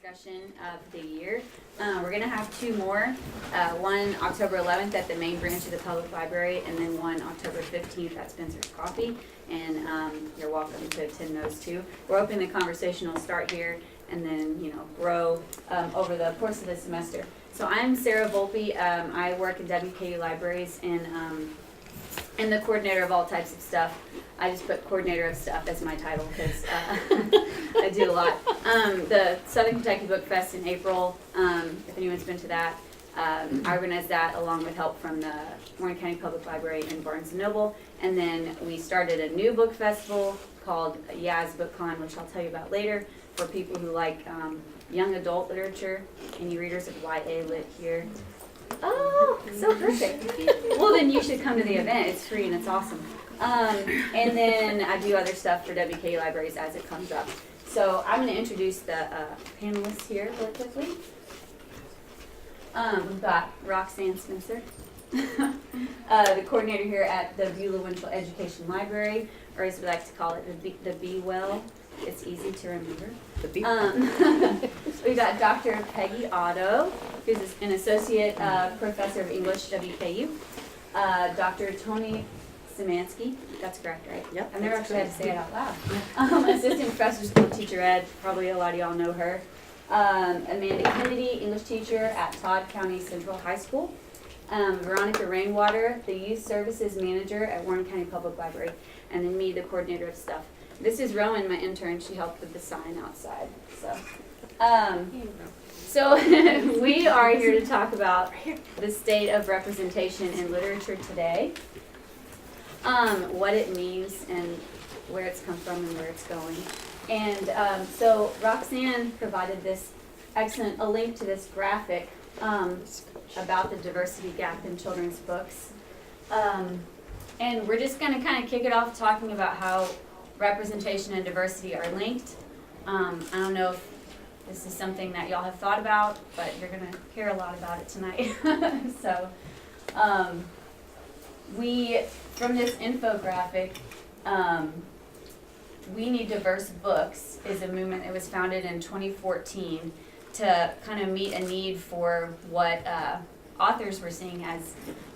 discussion of the year. We're going to have two more, one October 11th at the main branch of the public library, and then one October 15th at Spencer's Coffee, and you're welcome to attend those two. We're hoping the conversation will start here and then, grow over the course of the semester. So I'm Sarah Volpe. I work in WKU Libraries and the coordinator of all types of stuff. I just put coordinator of stuff as my title because I do a lot. The Southern Kentucky Book Fest in April, if anyone's been to that, I organized that along with help from the Warren County Public Library and Barnes & Noble. And then we started a new book festival called Yaz BookCon, which I'll tell you about later, for people who like young adult literature. Any readers of YA Lit here? Oh, so perfect. Well, then you should come to the event. It's free and it's awesome. And then I do other stuff for WKU Libraries as it comes up. So I'm going to introduce the panelists here really quickly. We've got Roxanne Spencer, the coordinator here at the Beulah Winchell Education Library, or as we like to call it, the Be Well. It's easy to remember. We've got Dr. Peggy Otto, who's an associate professor of English, WKU. Dr. Tony Szymanski, that's correct, right? Yep. I've never actually had to say it out loud. Assistant professor, school teacher ed, probably a lot of y'all know her. Amanda Kennedy, English teacher at Todd County Central High School. Veronica Rainwater, the youth services manager at Warren County Public Library. And then me, the coordinator of stuff. This is Rowan, my intern. She helped with the sign outside. So we are here to talk about the state of representation in literature today, what it means and where it's come from and where it's going. And so Roxanne provided this a link to this graphic about the diversity gap in children's books. And we're just going to kind of kick it off talking about how representation and diversity are linked. I don't know if this is something that y'all have thought about, but you're going to hear a lot about it tonight. So from this infographic, We Need Diverse Books is a movement that was founded in 2014 to kind of meet a need for what authors were seeing as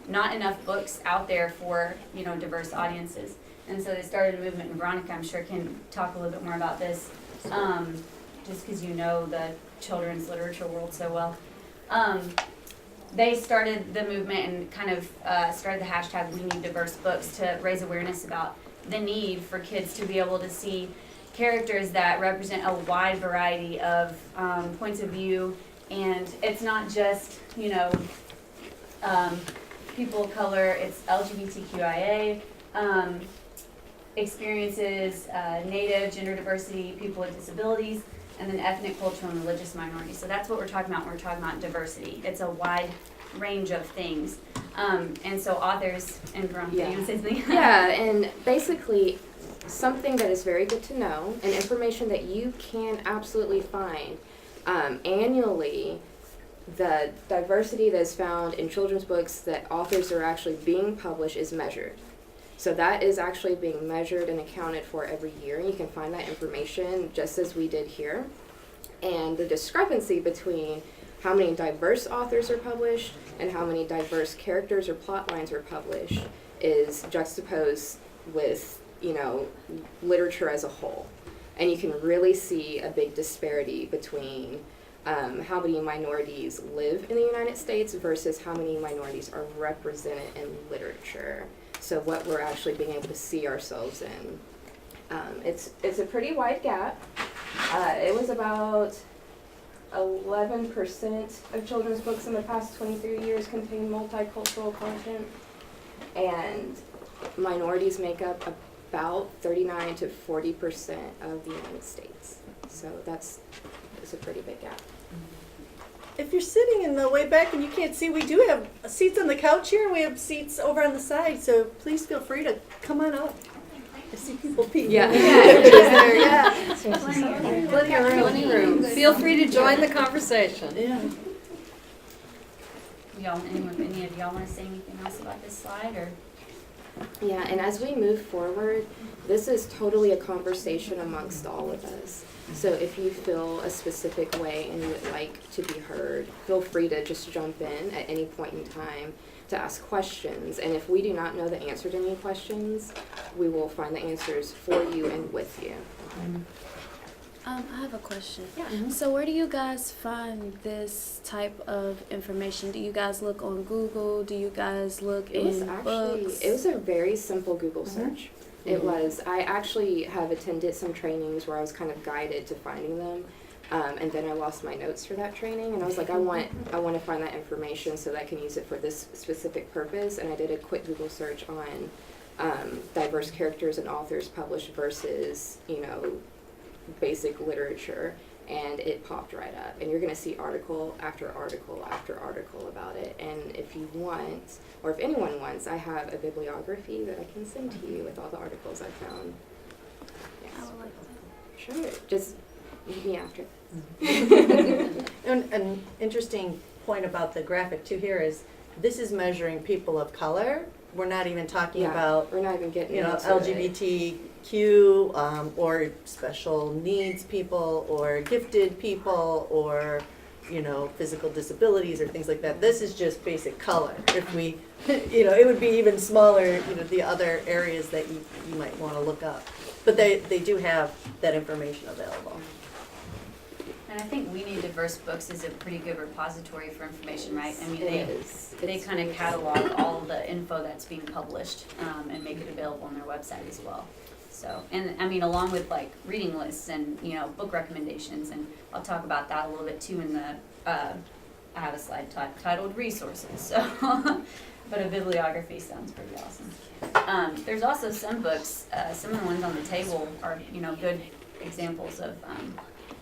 not enough books out there for diverse audiences. And so they started a movement, and Veronica, I'm sure, can talk a little bit more about this, just because you know the children's literature world so well. They started the movement and kind of started the hashtag We Need Diverse Books to raise awareness about the need for kids to be able to see characters that represent a wide variety of points of view. And it's not just, people of color, it's LGBTQIA experiences, Native, gender diversity, people with disabilities, and then ethnic, cultural, and religious minorities. So that's what we're talking about when we're talking about diversity. It's a wide range of things. And so authors, and Veronica, you want to say something? Yeah, and basically something that is very good to know, and information that you can absolutely find annually, the diversity that is found in children's books that authors are actually being published is measured. So that is actually being measured and accounted for every year, and you can find that information just as we did here. And the discrepancy between how many diverse authors are published and how many diverse characters or plot lines are published is juxtaposed with, literature as a whole. And you can really see a big disparity between how many minorities live in the United States versus how many minorities are represented in literature. So what we're actually being able to see ourselves in. It's a pretty wide gap. It was about 11% of children's books in the past 23 years contain multicultural content, and minorities make up about 39 to 40% of the United States. So it's a pretty big gap. If you're sitting in the way back and you can't see, we do have seats on the couch here, and we have seats over on the side, so please feel free to come on up. I see people peeking. Yeah. Plenty of room. Feel free to join the conversation. Yeah. Any of y'all want to say anything else about this slide, or? Yeah, and as we move forward, this is totally a conversation amongst all of us. So if you feel a specific way and you would like to be heard, feel free to just jump in at any point in time to ask questions. And if we do not know the answer to any questions, we will find the answers for you and with you. I have a question. Yeah. So where do you guys find this type of information? Do you guys look on Google? Do you guys look It was in actually, books? it was a very simple Google search. It was, I actually have attended some trainings where I was kind of guided to finding them. And then I lost my notes for that training, and I was like, I want to find that information so that I can use it for this specific purpose. And I did a quick Google search on diverse characters and authors published versus, basic literature, and it popped right up. And you're going to see article after article after article about it. And if you want, or if anyone wants, I have a bibliography that I can send to you with all the articles I found. Yes. I would like that. Sure. Just meet me after. And an interesting point about the graphic too here is this is measuring people of color. We're not even talking about, we're not even getting into it. LGBTQ or special needs people or gifted people or physical disabilities or things like that. This is just basic color. If we, it would be even smaller, the other areas that you might want to look up. But they do have that information available. And I think We Need Diverse Books is a pretty good repository for information, right? I mean, It is. they It's kind of really catalog all the info that's being published and make it available on their website as well. So, and I mean, along with like reading lists and, book recommendations, and I'll talk about that a little bit too in the, I have a slide titled Resources, so, but a bibliography sounds pretty awesome. There's also some books, some of the ones on the table are, good examples of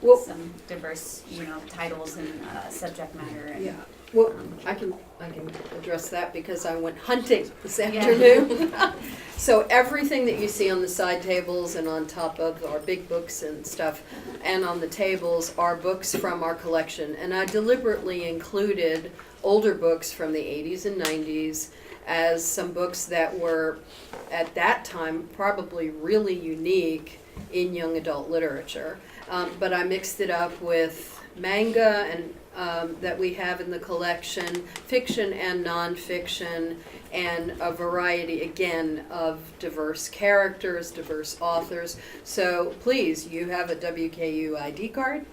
Well, some diverse, titles and subject matter. And, yeah, well, I can address that because I went hunting this Yeah. afternoon. So everything that you see on the side tables and on top of our big books and stuff, and on the tables are books from our collection. And I deliberately included older books from the 80s and 90s as some books that were, at that time, probably really unique in young adult literature. But I mixed it up with manga and that we have in the collection, fiction and nonfiction, and a variety, again, of diverse characters, diverse authors. So please, you have a WKU ID card.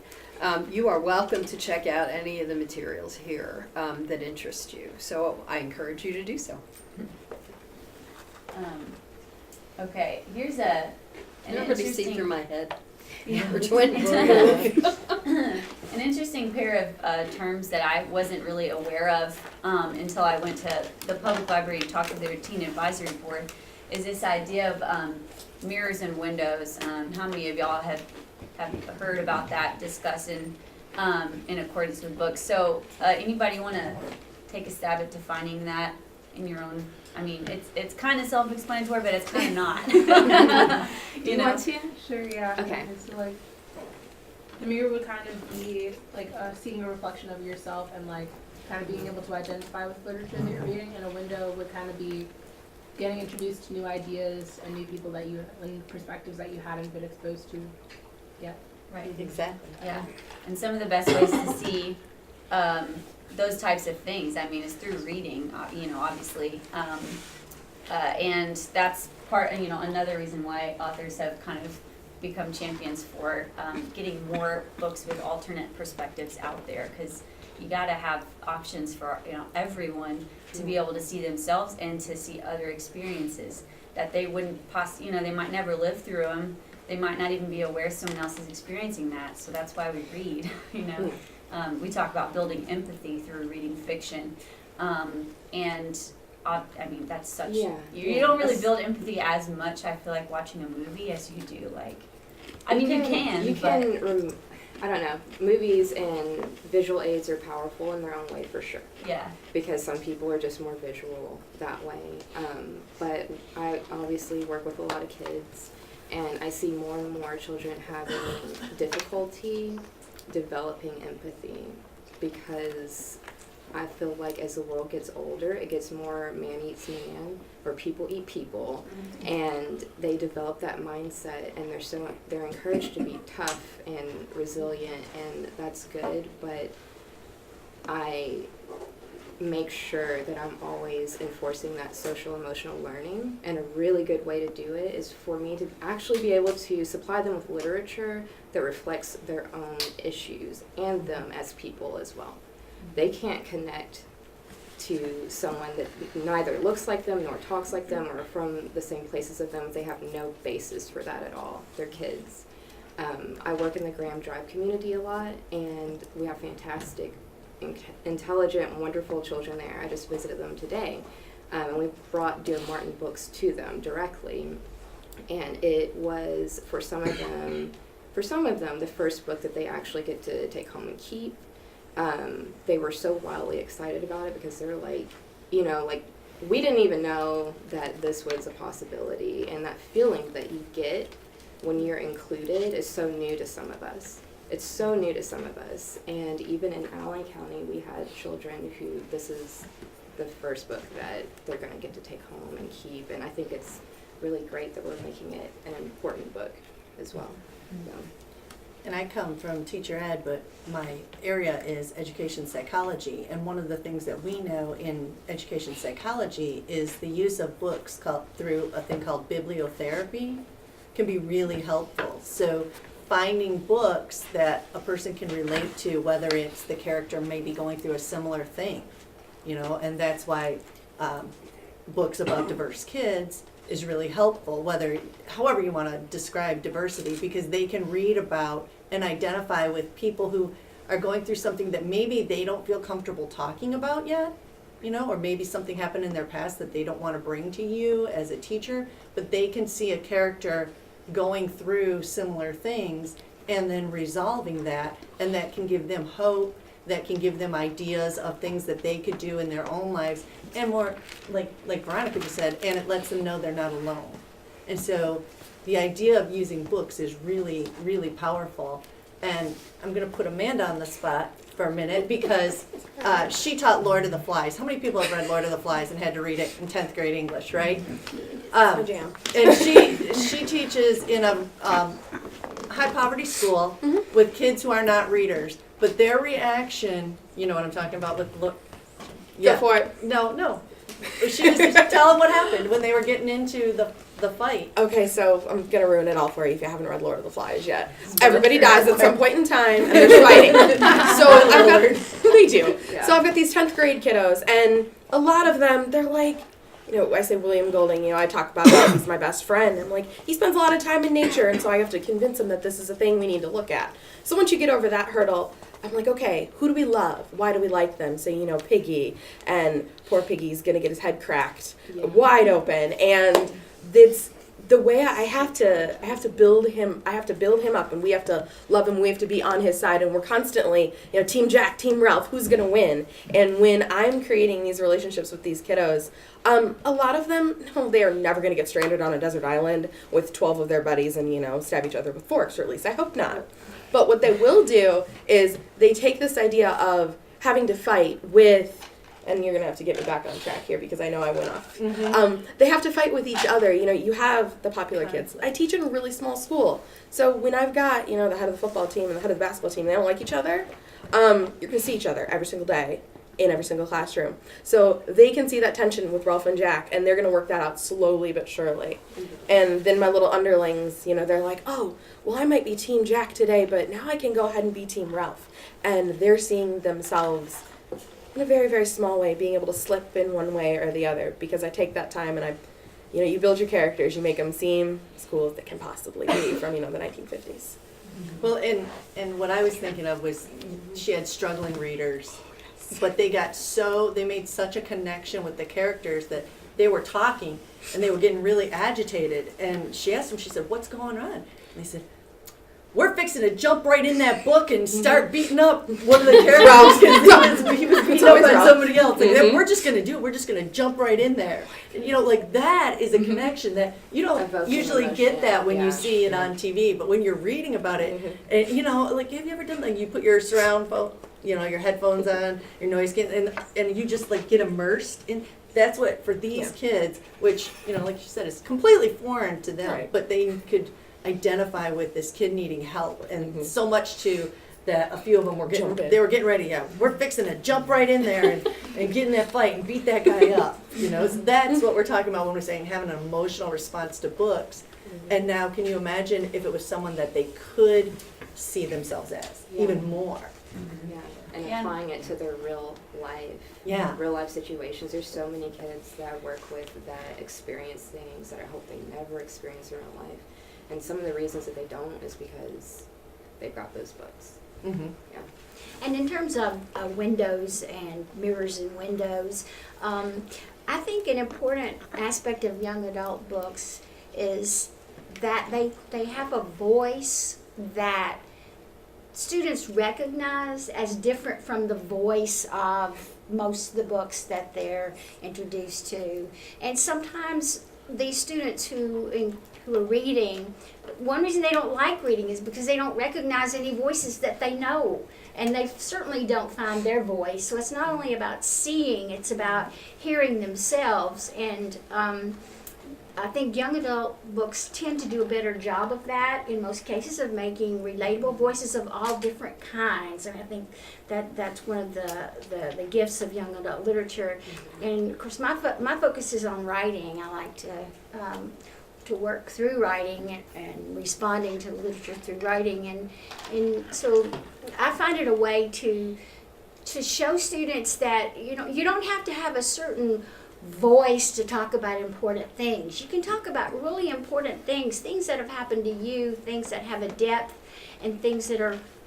You are welcome to check out any of the materials here that interest you. So I encourage you to do so. Okay, here's an Nobody see interesting. through my head. Yeah. Which one? An interesting pair of terms that I wasn't really aware of until I went to the public library and talked to their teen advisory board is this idea of mirrors and windows. How many of y'all have heard about that discussed in accordance with books? So anybody want to take a stab at defining that in your own? I mean, it's kind of self-explanatory, but it's kind of not. Do you want to? Sure, yeah. Okay. So like, the mirror would kind of be like seeing a reflection of yourself and like kind of being able to identify with literature that you're reading, and a window would kind of be getting introduced to new ideas and new people and perspectives that you hadn't been exposed to yet. Right. Exactly. Yeah, and some of the best ways to see those types of things, I mean, is through reading, obviously. And that's part, another reason why authors have kind of become champions for getting more books with alternate perspectives out there, because you gotta have options for, everyone to be able to see themselves and to see other experiences that they wouldn't they might never live through them. They might not even be aware someone else is experiencing that, so that's why we read, we talk about building empathy through reading fiction, and I mean, that's such, you don't really build empathy as much, I feel like, watching a movie as you do, like, I mean, you can, I don't know, movies and visual aids are powerful in their own way for sure. Yeah. Because some people are just more visual that way. But I obviously work with a lot of kids, and I see more and more children having difficulty developing empathy because I feel like as the world gets older, it gets more man eats man, or people eat people, and they develop that mindset, and they're encouraged to be tough and resilient, and that's good. But I make sure that I'm always enforcing that social emotional learning, and a really good way to do it is for me to actually be able to supply them with literature that reflects their own issues and them as people as well. They can't connect to someone that neither looks like them nor talks like them or from the same places as them. They have no basis for that at all. They're kids. I work in the Graham Drive community a lot, and we have fantastic, intelligent, wonderful children there. I just visited them today, and we brought Dear Martin books to them directly, and it was for some of them the first book that they actually get to take home and keep. They were so wildly excited about it because they're like, we didn't even know that this was a possibility, and that feeling that you get when you're included is so new to some of us. It's so new to some of us, and even in Allen County, we had children who this is the first book that they're going to get to take home and keep, and I think it's really great that we're making it an important book as well. So. And I come from teacher ed, but my area is education psychology. And one of the things that we know in education psychology is the use of books through a thing called bibliotherapy can be really helpful. So finding books that a person can relate to, whether it's the character maybe going through a similar thing, and that's why books about diverse kids is really helpful, however you want to describe diversity, because they can read about and identify with people who are going through something that maybe they don't feel comfortable talking about yet, or maybe something happened in their past that they don't want to bring to you as a teacher, but they can see a character going through similar things and then resolving that, and that can give them hope, that can give them ideas of things that they could do in their own lives, and more, like Veronica just said, and it lets them know they're not alone. And so the idea of using books is really, really powerful. And I'm going to put Amanda on the spot for a minute because she taught Lord of the Flies. How many people have read Lord of the Flies and had to read it in 10th grade English, right? Jam. And she teaches in a high poverty school with kids who are not readers. But their reaction, you know what I'm talking about with look. Go for it. No. She was just tell them what happened when they were getting into the fight. Okay, so I'm gonna ruin it all for you if you haven't read Lord of the Flies yet. Everybody dies at some point in time, and they're fighting. So I've got they do. Yeah. So I've got these 10th grade kiddos, and a lot of them, they're like, I say William Golding. I talk about it. He's my best friend. I'm like, he spends a lot of time in nature, and so I have to convince him that this is a thing we need to look at. So once you get over that hurdle, I'm like, okay, who do we love? Why do we like them? So, Piggy, and poor Piggy's gonna get his head cracked wide open, and it's the way I have to build him up, and we have to love him, we have to be on his side, and we're constantly, Team Jack, Team Ralph, who's gonna win? And when I'm creating these relationships with these kiddos, a lot of them, no, they are never gonna get stranded on a desert island with 12 of their buddies and, stab each other with forks, or at least I hope not. But what they will do is they take this idea of having to fight with, and you're going to have to get me back on track here because I know I went off. They have to fight with each other. You have the popular kids. I teach in a really small school. So when I've got, the head of the football team and the head of the basketball team, they don't like each other, you're going to see each other every single day in every single classroom. So they can see that tension with Ralph and Jack, and they're going to work that out slowly but surely. And then my little underlings, they're like, oh, well, I might be Team Jack today, but now I can go ahead and be Team Ralph. And they're seeing themselves in a very, very small way, being able to slip in one way or the other, because I take that time and you build your characters, you make them seem as cool as they can possibly be from, the 1950s. Well, and what I was thinking of was she had struggling readers, but they made such a connection with the characters that they were talking and they were getting really agitated. And she asked them, she said, what's going on? And they said, we're fixing to jump right in that book and start beating up one of the characters because he was beating up always on Ralph. somebody else. Like, Mhm. we're just gonna jump right in there. And, like that is a connection that you don't Evoking usually emotion, get that when yeah. you see it on TV, but when you're reading about it, and like, have you ever done like you put your surround phone, your headphones on, your noise and you just like get immersed in. That's what for these kids, which like you said, is completely foreign to them, Right. but they could identify with this kid needing help, and Mhm. so much to that a few of them were Jump in. they were getting ready. Yeah, we're fixing to jump right in there and get in that fight and beat that guy up. So that's what we're talking about when we're saying having an emotional response to books. And now, can you imagine if it was someone that they could see themselves as Yeah. even more? Yeah, and Yeah. applying it to their real life. Yeah. Real life situations. There's so many kids that I work with that experience things that I hope they never experience in real life. And some of the reasons that they don't is because they've got those books. Mm-hmm. And in terms of windows and mirrors and windows, I think an important aspect of young adult books is that they have a voice that students recognize as different from the voice of most of the books that they're introduced to. And sometimes these students who are reading, one reason they don't like reading is because they don't recognize any voices that they know. And they certainly don't find their voice. So it's not only about seeing, it's about hearing themselves. And I think young adult books tend to do a better job of that in most cases, of making relatable voices of all different kinds. And I think that's one of the gifts of young adult literature. And of course, my focus is on writing. I like to work through writing and responding to literature through writing, and so I find it a way to show students that you don't have to have a certain voice to talk about important things. You can talk about really important things that have happened to you, things that have a depth, and things that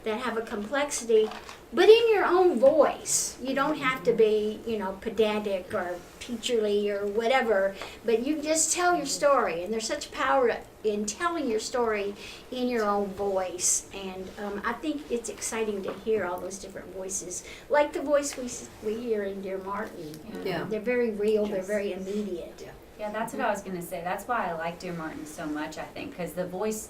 have a complexity, but in your own voice. You don't have to be, pedantic or teacherly or whatever, but you just tell your story, and there's such power in telling your story in your own voice. And I think it's exciting to hear all those different voices, like the voice we hear in Dear Martin. Yeah. They're very real, they're very immediate. Yeah, that's what I was gonna say. That's why I like Dear Martin so much, I think, because the voice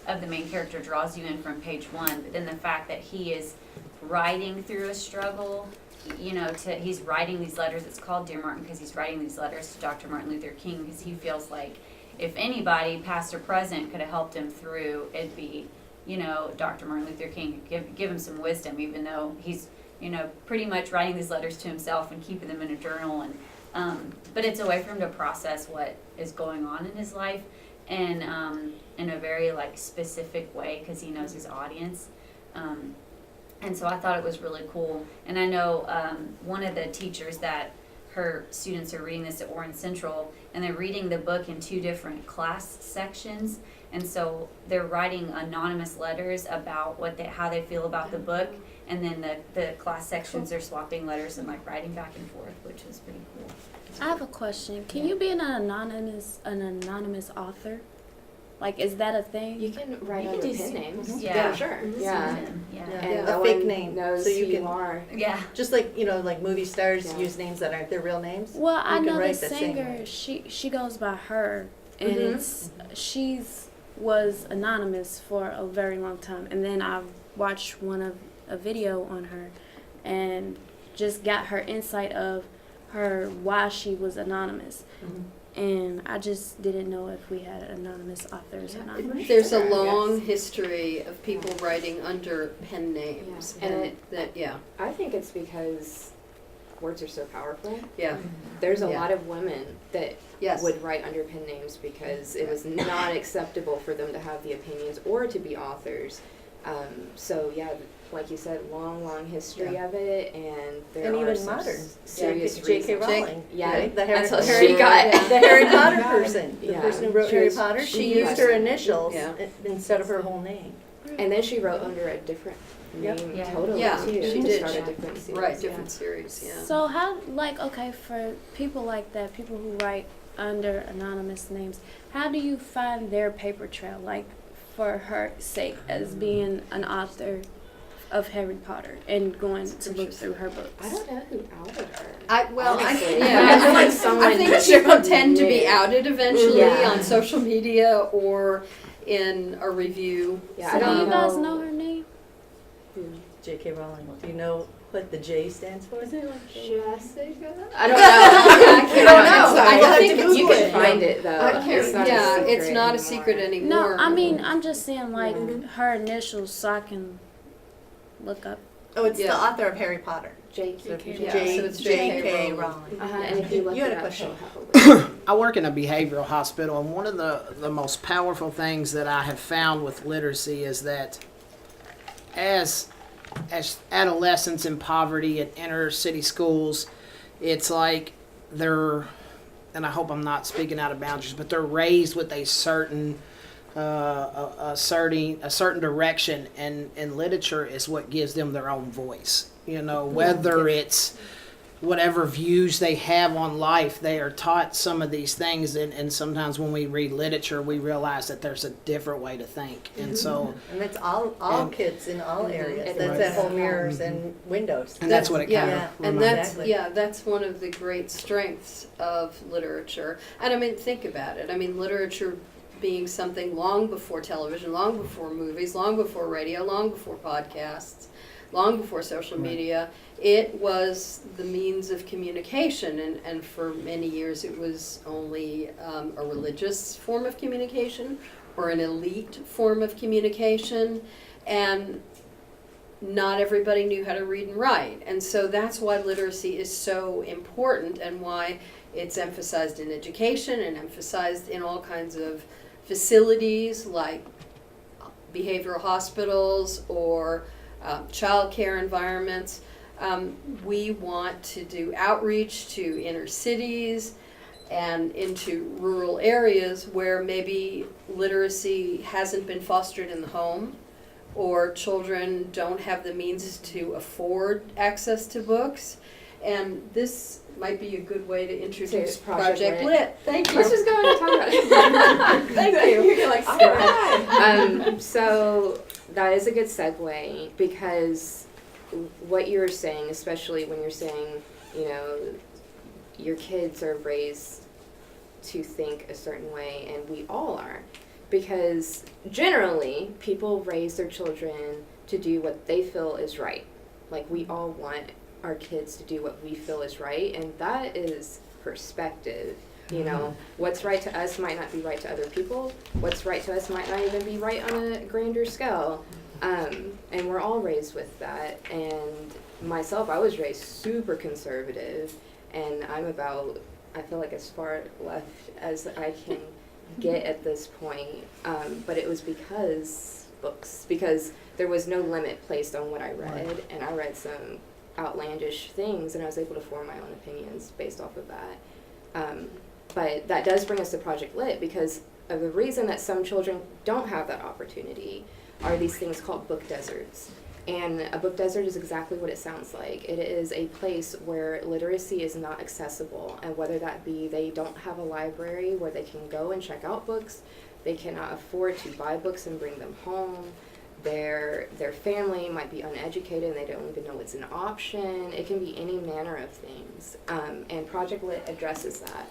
of the main character draws you in from page one, but then the fact that he is writing through a struggle, he's writing these letters. It's called Dear Martin because he's writing these letters to Dr. Martin Luther King, because he feels like if anybody, past or present, could have helped him through, it'd be, Dr. Martin Luther King. Give him some wisdom, even though he's, pretty much writing these letters to himself and keeping them in a journal. And but it's a way for him to process what is going on in his life, and in a very specific way, because he knows his audience. And so I thought it was really cool. And I know one of the teachers that her students are reading this at Warren Central, and they're reading the book in 2 different class sections. And so they're writing anonymous letters about how they feel about the book, and then the class sections are swapping letters and writing back and forth, which was pretty cool. I have a question. Can you be an anonymous author? Is that a thing? You can write You can under do pen names. Yeah. sure. Yeah. Yeah. Yeah. And Yeah, no a fake one name, knows so you who can- you are. Yeah. Just like movie stars Yeah. use names that aren't their real names. Well, I You can know the write the same singer. way. She goes by her, and Mhm. was anonymous for a very long time, and then I watched a video on her, and just got her insight of why she was anonymous. Mhm. And I just didn't know if we had anonymous authors or not. There's a Sure, long yes. history of people writing under pen names, Yeah. And I I think it's because words are so powerful. yeah, There's a Yeah. lot of women that yes, would write under pen names because it was not acceptable for them to have the opinions or to be authors. So yeah, like you said, long history Yeah. of it, and there And are even some modern. serious J.K. reasons. Rowling. Yeah, right? The that's how Harry, she got. the Harry Potter person. The Yeah. person who wrote She Harry was- Potter, she she used was- her initials Yeah. instead of her whole name. And then she wrote under a different Yep. name Yeah. totally Yeah, too. she to did. start a different series. right, different series, yeah. So how, okay, for people like that, people who write under anonymous names, how do you find their paper trail? for her sake as being an author of Harry Potter and going to look through her books. I don't know who outed her. I Honestly. yeah, I feel like I think someone people tend to be knew. outed eventually Yeah. on social media or in a review. Yeah, So I do don't you know. guys know her name? J.K. Rowling. Do you know what the J stands for? Jessica? I I don't know. don't know. I I think have to you Google can it. find it though. I can't, It's not a yeah, secret it's not a anymore. secret anymore. No, I mean I'm just saying like Mm-hmm. her initials so I can look up. Oh, it's Yeah. the author of Harry Potter. J.K. Yeah, so it's J.K. Rowling. And if you look You had it a up, question. she'll have a list. I work in a behavioral hospital, and one of the most powerful things that I have found with literacy is that as adolescents in poverty at inner city schools, it's like they're, and I hope I'm not speaking out of boundaries, but they're raised with a certain a certain direction, and literature is what gives them their own voice. You know, whether it's whatever views they have on life, they are taught some of these things, and sometimes when we read literature, we realize that there's a different way to think, and so, And it's all And- kids in all areas. It That's is. that whole mirrors and windows. and that's what it kind Yeah, of and reminds. that's one of the great strengths of literature. And I mean, think about it. I mean, literature being something long before television, long before movies, long before radio, long before podcasts, long before social media, it was the means of communication, and for many years it was only a religious form of communication or an elite form of communication, and not everybody knew how to read and write. And so that's why literacy is so important, and why it's emphasized in education and emphasized in all kinds of facilities like behavioral hospitals or child care environments. We want to do outreach to inner cities and into rural areas where maybe literacy hasn't been fostered in the home, or children don't have the means to afford access to books. And this might be a good way to introduce Project Project Lit. Lit. Thank I was you. just going to talk about it. Thank you. You're like, all right. So that is a good segue, because what you were saying, especially when you're saying, you know, your kids are raised to think a certain way, and we all are, because generally people raise their children to do what they feel is right. Like, we all want our kids to do what we feel is right, and that is perspective. You know, what's right to us might not be right to other people. What's right to us might not even be right on a grander scale. And we're all raised with that. And myself, I was raised super conservative, and I'm about, I feel like, as far left as I can get at this point. But it was because there was no limit placed on what I read, and I read some outlandish things, and I was able to form my own opinions based off of that. But that does bring us to Project Lit, because of the reason that some children don't have that opportunity are these things called book deserts. And a book desert is exactly what it sounds like. It is a place where literacy is not accessible, and whether that be they don't have a library where they can go and check out books, they cannot afford to buy books and bring them home, their family might be uneducated and they don't even know it's an option. It can be any manner of things. And Project Lit addresses that.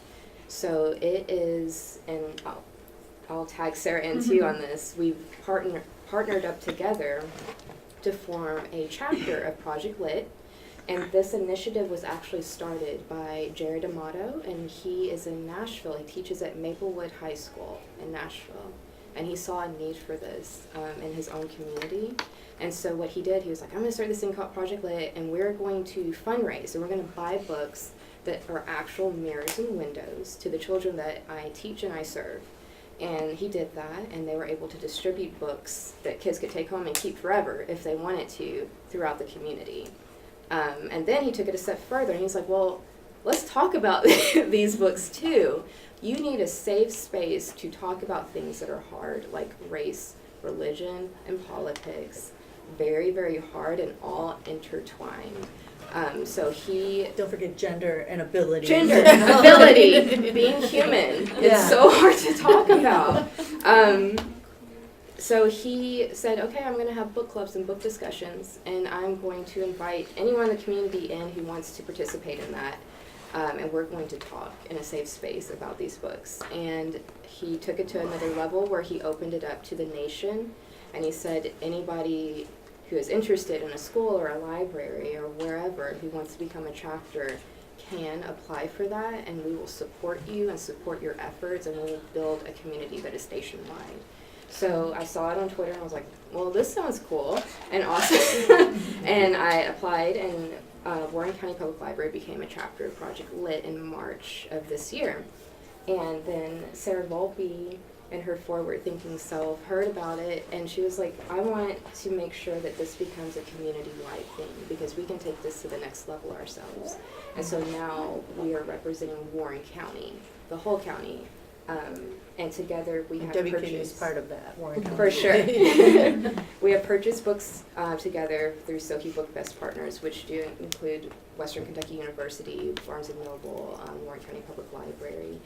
So it is, and I'll tag Sarah in too on this, we've partnered up together to form a chapter of Project Lit. And this initiative was actually started by Jared Amato, and he is in Nashville. He teaches at Maplewood High School in Nashville. And he saw a need for this in his own community. And so what he did, he was like, I'm going to start this thing called Project Lit, and we're going to fundraise. And we're going to buy books that are actual mirrors and windows to the children that I teach and I serve. And he did that, and they were able to distribute books that kids could take home and keep forever if they wanted to throughout the community. And then he took it a step further, and he's like, well, let's talk about these books too. You need a safe space to talk about things that are hard, like race, religion, and politics. Very, very hard and all intertwined. So he... Don't forget gender and ability. Gender, ability, being human. It's Yeah. so hard to talk about. so he said, okay, I'm going to have book clubs and book discussions, and I'm going to invite anyone in the community in who wants to participate in that. And we're going to talk in a safe space about these books. And he took it to another level where he opened it up to the nation, and he said anybody who is interested in a school or a library or wherever who wants to become a chapter can apply for that, and we will support you and support your efforts, and we will build a community that is nationwide. So I saw it on Twitter and I was like, well, this sounds cool and awesome. And I applied, and Warren County Public Library became a chapter of Project Lit in March of this year. And then Sarah Volpe and her forward-thinking self heard about it, and she was like, I want to make sure that this becomes a community-wide thing, because we can take this to the next level ourselves. And so now we are representing Warren County, the whole county, and together we have WKU is purchased, part of that, Warren County. for sure. We have purchased books together through Soki Book Fest partners, which do include Western Kentucky University, Barnes & Noble, Warren County Public Library.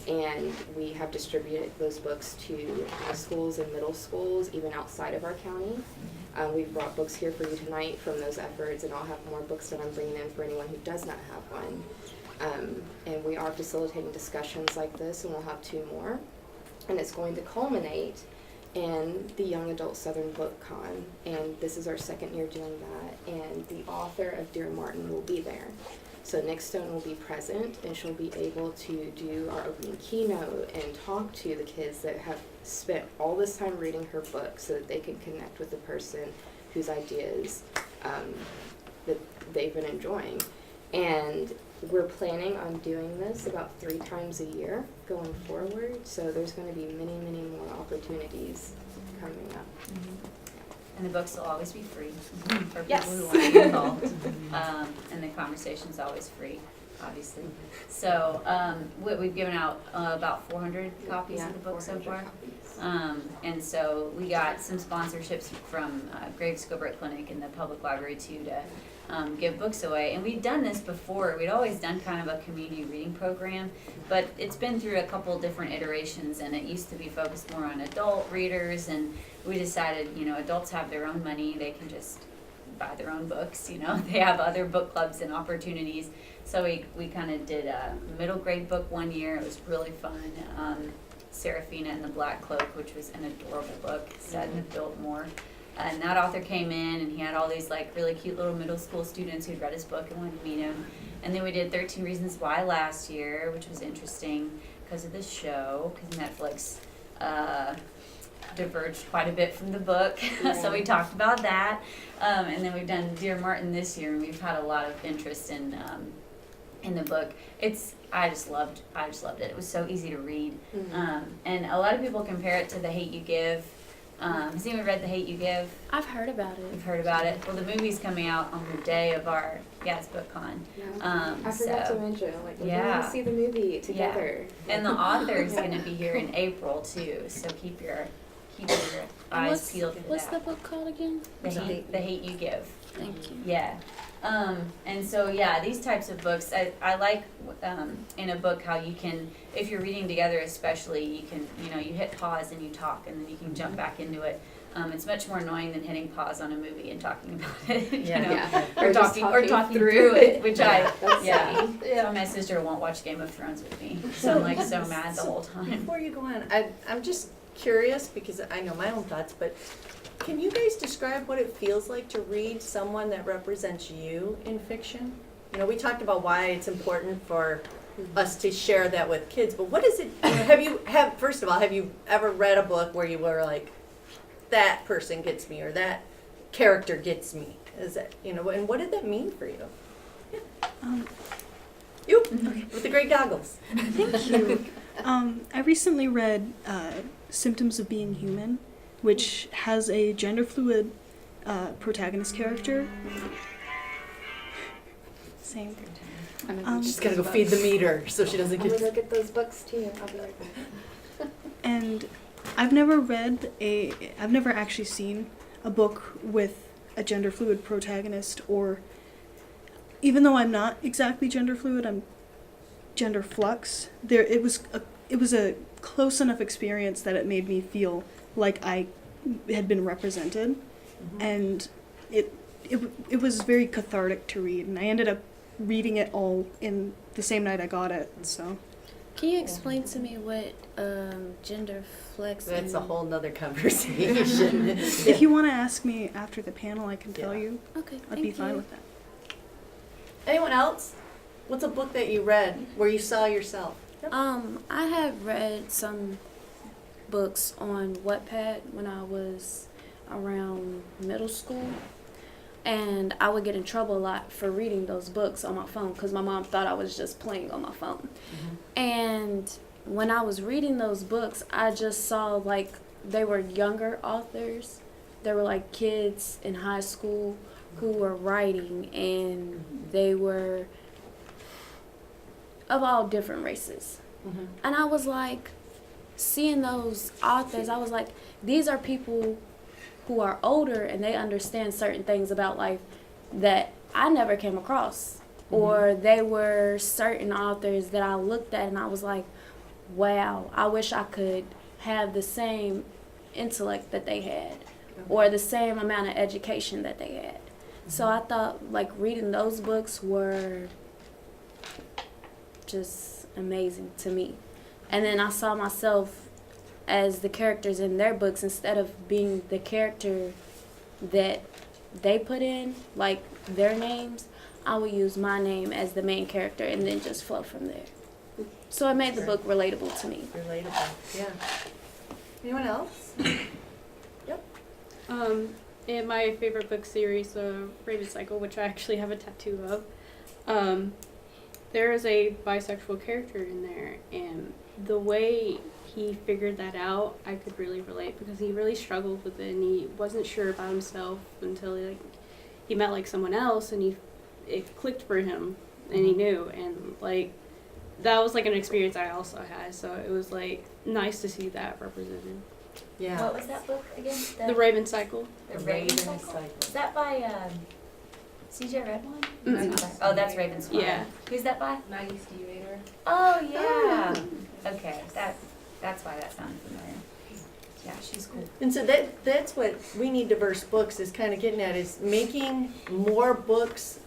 And we have distributed those books to high schools and middle schools, even outside of our county. We've brought books here for you tonight from those efforts, and I'll have more books that I'm bringing in for anyone who does not have one. And we are facilitating discussions like this, and we'll have 2 more. And it's going to culminate in the Young Adult Southern Book Con, and this is our 2nd year doing that, and the author of Dear Martin will be there. So Nick Stone will be present, and she'll be able to do our opening keynote and talk to the kids that have spent all this time reading her book, so that they can connect with the person whose ideas that they've been enjoying. And we're planning on doing this about 3 times a year going forward, so there's going to be many, many more opportunities coming up. And the books will always be free for people Yes. who want to be involved. And the conversation's always free, obviously. So we've given out about 400 copies of the book so 400 far. copies. And so we got some sponsorships from Graves Gilbert Clinic and the public library too to give books away. And we'd done this before. We'd always done kind of a community reading program, but it's been through a couple different iterations, and it used to be focused more on adult readers, and we decided, adults have their own money, they can just buy their own books, they have other book clubs and opportunities. So we kind of did a middle grade book one year. It was really fun. Serafina and the Black Cloak, which was an adorable book set in Biltmore. And that author came in, and he had all these really cute little middle school students who'd read his book and wanted to meet him. And then we did 13 Reasons Why last year, which was interesting because of the show, because Netflix diverged quite a bit from the book. So we talked about that. And then we've done Dear Martin this year, and we've had a lot of interest in the book. I just loved it. It was so easy to read. And a lot of people compare it to The Hate You Give. Has anyone read The Hate You Give? I've heard about it. You've heard about it. Well, the movie's coming out on the day of our it's BookCon. I forgot to mention, we're yeah. going to see the movie together. And the author's going to be here in April too. So keep your eyes peeled for What's that. the book called again? The Hate You Give. Thank you. Yeah. And so, these types of books, I like in a book how you can, if you're reading together especially, you can, you hit pause and you talk, and then you can jump back into it. It's much more annoying than hitting pause on a movie and talking about it, or just talking through it, which that's So my sister won't watch Game of Thrones with me, so I'm so mad the whole time. Before you go on, I'm just curious, because I know my own thoughts, but can you guys describe what it feels like to read someone that represents you in fiction? We talked about why it's important for us to share that with kids, but what is it, first of all, have you ever read a book where you were like, that person gets me, or that character gets me? Is that, and what did that mean for you? You, with the great goggles. Thank you. I recently read Symptoms of Being Human, which has a gender fluid protagonist character. Same. She's gotta go feed the meter so she doesn't I'm going get. to look at those books too. I'll be right back. And I've never actually seen a book with a gender fluid protagonist, or even though I'm not exactly gender fluid, I'm gender flux. It was a close enough experience that it made me feel like I had been represented, and it was very cathartic to read, and I ended up reading it all in the same night I got it. So Can you explain to me what gender flex? That's a and- whole nother conversation. if you want to ask me after the panel, I can tell Yeah. you. Okay, I'd thank be fine you. with that. Anyone else? What's a book that you read where you saw yourself? I have read some books on Wattpad when I was around middle school, and I would get in trouble a lot for reading those books on my phone because my mom thought I was just playing on my phone. And when I was reading those books, I just saw like they were younger authors. They were like kids in high school who were writing, and they were of all different races. And I was like, seeing those authors, I was like, these are people who are older and they understand certain things about life that I never came across. Or they were certain authors that I looked at and I was like, wow, I wish I could have the same intellect that they had or the same amount of education that they had. So I thought like reading those books were just amazing to me. And then I saw myself as the characters in their books instead of being the character that they put in, like their names. I would use my name as the main character and then just flow from there. So it made the book relatable to me. Relatable, yeah. Anyone else? In my favorite book series, Raven Cycle, which I actually have a tattoo of, there is a bisexual character in there, and the way he figured that out, I could really relate because he really struggled with it, and he wasn't sure about himself until he met like someone else, and it clicked for him, and he knew, and like that was like an experience I also had. So it was like nice to see that represented. Yeah. What was that book again? The Raven Cycle. The Raven Cycle. Is that by C.J. Redwine? Mm-mm. Oh, that's Raven's Fire. Yeah. Who's that by? Maggie Stiefvater. Oh yeah. Okay, that's why that sounds familiar. Yeah, she's cool. And so that's what we need diverse books is kind of getting at is making more books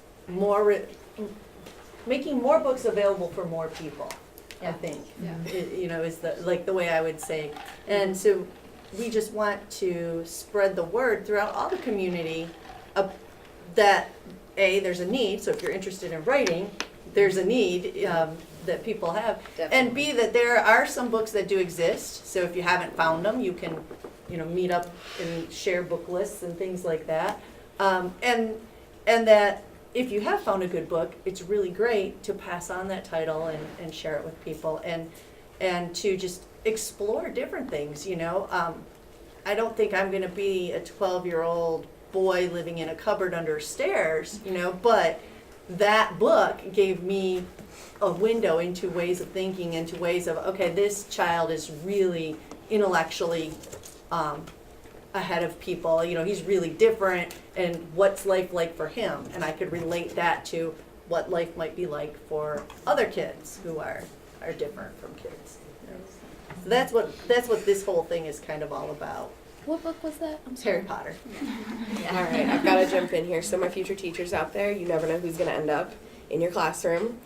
making more books available for more people. I think is the way I would say. And so we just want to spread the word throughout all the community that there's a need. So if you're interested in writing, there's a need that people have. Definitely. And B, that there are some books that do exist. So if you haven't found them, you can, meet up and share book lists and things like that. And that if you have found a good book, it's really great to pass on that title and share it with people and to just explore different things, I don't think I'm going to be a 12-year-old boy living in a cupboard under stairs, but that book gave me a window into ways of thinking, into ways of, okay, this child is really intellectually ahead of people, he's really different, and what's life like for him? And I could relate that to what life might be like for other kids who are different from kids. So that's what this whole thing is kind of all about. What book was that? I'm sorry. Harry Potter. All right, I've got to jump in here. So my future teachers out there, you never know who's going to end up in your classroom.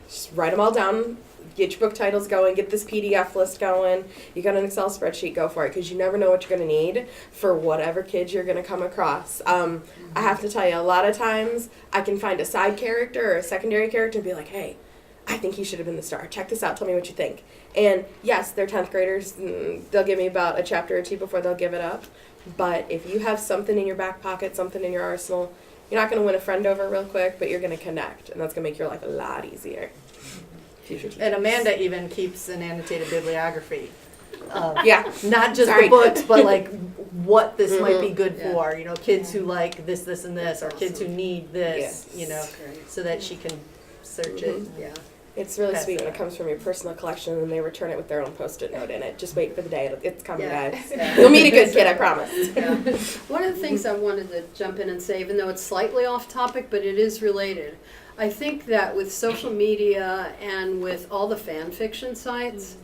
Just write them all down. Get your book titles going. Get this PDF list going. You got an Excel spreadsheet, go for it, because you never know what you're going to need for whatever kids you're going to come across. I have to tell you, a lot of times I can find a side character or a secondary character and be like, hey, I think he should have been the star. Check this out. Tell me what you think. And yes, they're 10th graders. They'll give me about a chapter or two before they'll give it up. But if you have something in your back pocket, something in your arsenal, you're not going to win a friend over real quick, but you're going to connect. And that's going to make your life a lot easier. And Amanda even keeps an annotated bibliography. Yeah. Not just Sorry. the books, but like what this might be good Yeah. for. Kids who like this, and this, or kids who need this. Yes. So that she can search it. Yeah. It's really Pass sweet it when it on. comes from your personal collection and they return it with their own Post-it note in it. Just wait for the day. It's coming, Yeah. guys. Yeah. You'll meet a good kid, I promise. Yeah. One of the things I wanted to jump in and say, even though it's slightly off topic, but it is related, I think that with social media and with all the fan fiction sites,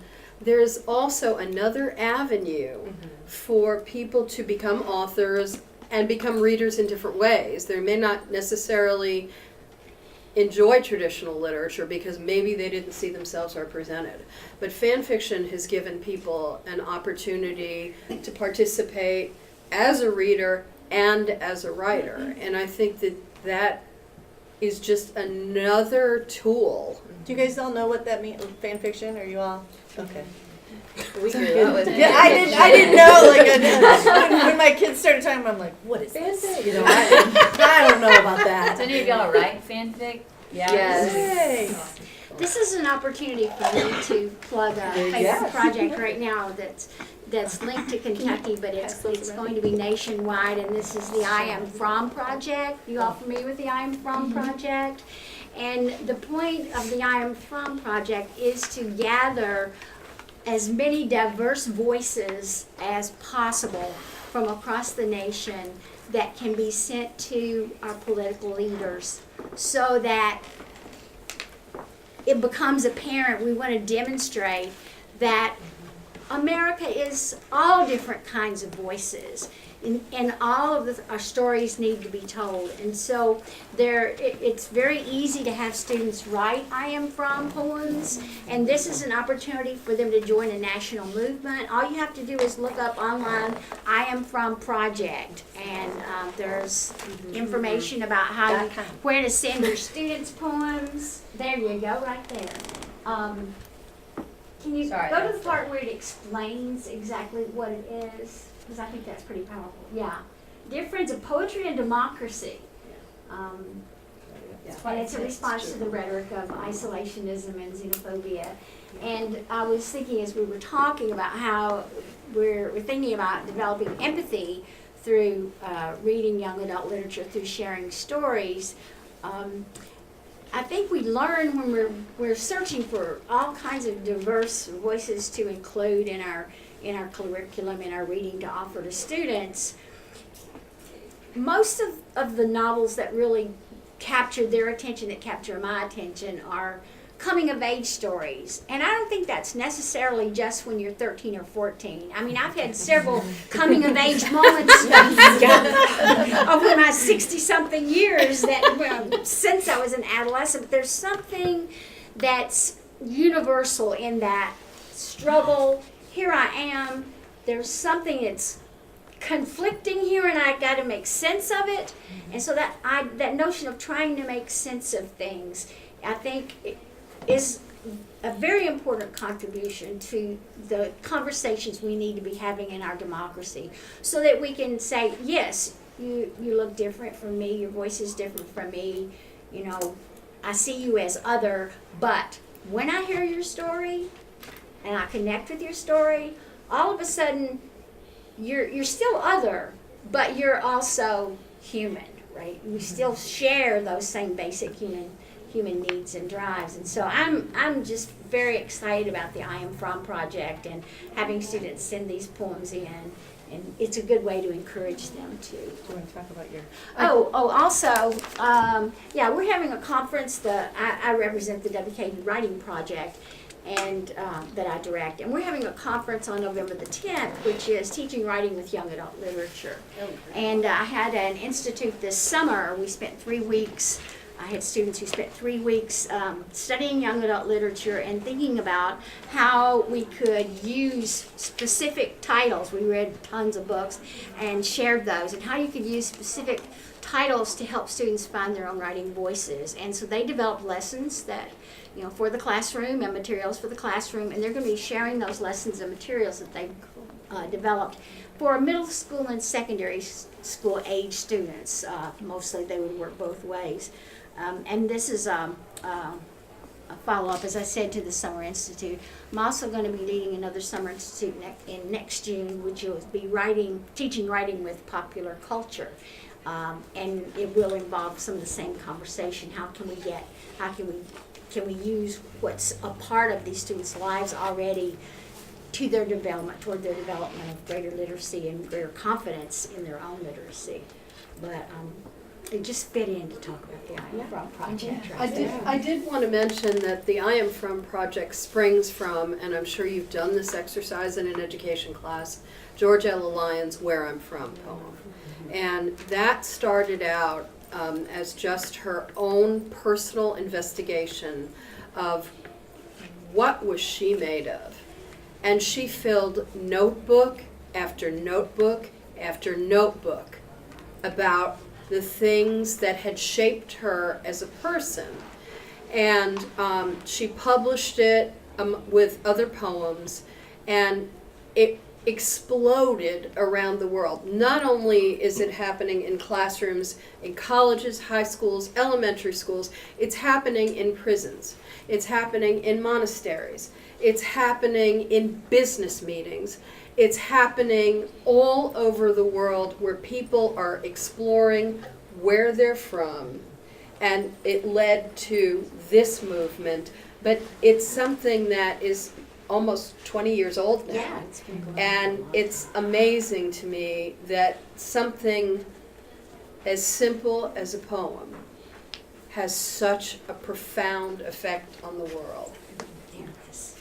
there's also another avenue for people to become authors and become readers in different ways. They may not necessarily enjoy traditional literature because maybe they didn't see themselves represented. But fan fiction has given people an opportunity to participate as a reader and as a writer. And I think that that is just another tool. Do you guys all know what that means, fan fiction? Are you all? Okay. We grew up with Yeah, I didn't know. Like when my kids started talking, I'm like, what is this? You know, I don't know about So that. any of y'all write fanfic? Yeah. Yay. This is an opportunity for me to plug a favorite Yes. project right now that's linked to Kentucky, but it's going to be nationwide, and this is the I Am From project. You all familiar with the I Am From project? And the point of the I Am From project is to gather as many diverse voices as possible from across the nation that can be sent to our political leaders so that it becomes apparent. We want to demonstrate that America is all different kinds of voices, and all of our stories need to be told. And so it's very easy to have students write I Am From poems, and this is an opportunity for them to join a national movement. All you have to do is look up online I Am From project, and there's information about where to send your students poems. There you go, right there. Can you Sorry, go to that's the part where it explains exactly what it is? Because I think that's pretty powerful. Yeah. Dear friends of poetry and democracy. And it's a response to the rhetoric of isolationism and xenophobia. And I was thinking as we were talking about how we're thinking about developing empathy through reading young adult literature, through sharing stories. I think we learn when we're searching for all kinds of diverse voices to include in our curriculum, in our reading to offer to students. Most of the novels that really capture their attention, that capture my attention, are coming of age stories. And I don't think that's necessarily just when you're 13 or 14. I mean, I've had several coming of age moments over my 60-something years since I was an adolescent. But there's something that's universal in that struggle. Here I am. There's something that's conflicting here, and I got to make sense of it. And so that notion of trying to make sense of things, I think, is a very important contribution to the conversations we need to be having in our democracy, so that we can say, yes, you look different from me, your voice is different from me, you know, I see you as other, but when I hear your story and I connect with your story, all of a sudden you're still other, but you're also human, right? We still share those same basic human needs and drives. And so I'm just very excited about the I Am From project and having students send these poems in, and it's a good way to encourage them to. Do you want to talk about your? Also, we're having a conference. I represent the WKU Writing Project, and that I direct, and we're having a conference on November the 10th, which is Teaching Writing with Young Adult Literature. And I had an institute this summer. We spent 3 weeks. I had students who spent 3 weeks studying young adult literature and thinking about how we could use specific titles. We read tons of books and shared those, and how you could use specific titles to help students find their own writing voices. And so they developed lessons that, you know, for the classroom and materials for the classroom, and they're going to be sharing those lessons and materials that they've developed for middle school and secondary school age students. Mostly they would work both ways. And this is a follow-up, as I said, to the Summer Institute. I'm also going to be leading another Summer Institute in next June, which will be teaching writing with popular culture. And it will involve some of the same conversation. Can we use what's a part of these students' lives already to their development, toward their development of greater literacy and greater confidence in their own literacy. But they just fit in to talk about the I Am From project I did want to mention that the I Am From project springs from, and I'm sure you've done this exercise in an education class, George Ella Lyon's Where I'm From poem. And that started out as just her own personal investigation of what was she made of. And she filled notebook after notebook after notebook about the things that had shaped her as a person. And she published it with other poems, and it exploded around the world. Not only is it happening in classrooms, in colleges, high schools, elementary schools, it's happening in prisons. It's happening in monasteries. It's happening in business meetings. It's happening all over the world where people are exploring where they're from, and it led to this movement. But it's something that is almost 20 years old now. Yeah, it's been going on And for a while. it's amazing to me that something as simple as a poem has such a profound effect on the world. Yeah, this-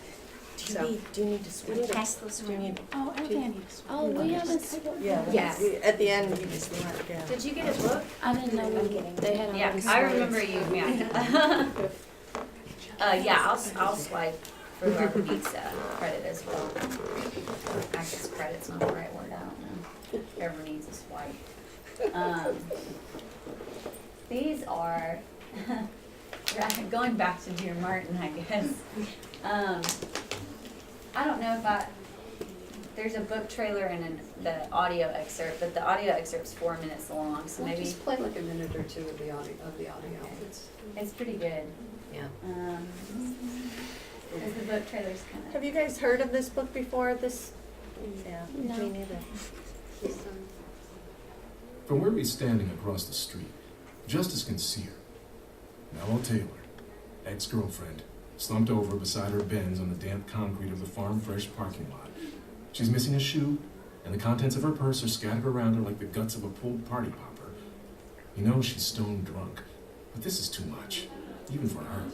So- Do you need to switch? Pass those Do you around. need? Oh, okay. Oh, we haven't. Yeah. Yes. At the end, you just mark down. Did you get a book? I didn't know I'm getting they had Yeah, already I started. remember you, yeah. Yeah, I'll swipe for whoever needs credit as well. I guess credit's not the right word, I don't know. Whoever needs a swipe. These are, going back to Dear Martin, I guess. I don't know if there's a book trailer and the audio excerpt, but the audio excerpt's 4 minutes long, so We'll maybe just play like a minute or two of the audio. it's pretty good. Yeah. Because the book trailer's kind of. Have you guys heard of this book before? Yeah. No. Me neither. From where we're standing across the street, Justice can see her. Mello Taylor, ex-girlfriend, slumped over beside her Benz on the damp concrete of the Farm Fresh parking lot. She's missing a shoe, and the contents of her purse are scattered around her like the guts of a pulled party popper. He knows she's stone drunk, but this is too much, even for her.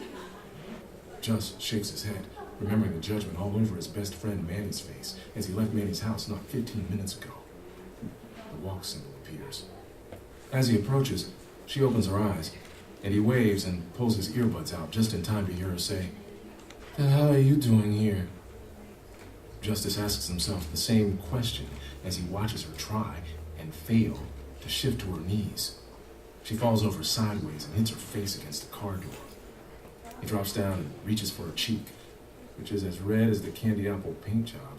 Just shakes his head, remembering the judgment all over his best friend Manny's face as he left Manny's house not 15 minutes ago. The walk symbol appears. As he approaches, she opens her eyes, and he waves and pulls his earbuds out just in time to hear her say, "The hell are you doing here?" Justice asks himself the same question as he watches her try and fail to shift to her knees. She falls over sideways and hits her face against the car door. He drops down and reaches for her cheek, which is as red as the candy apple paint job.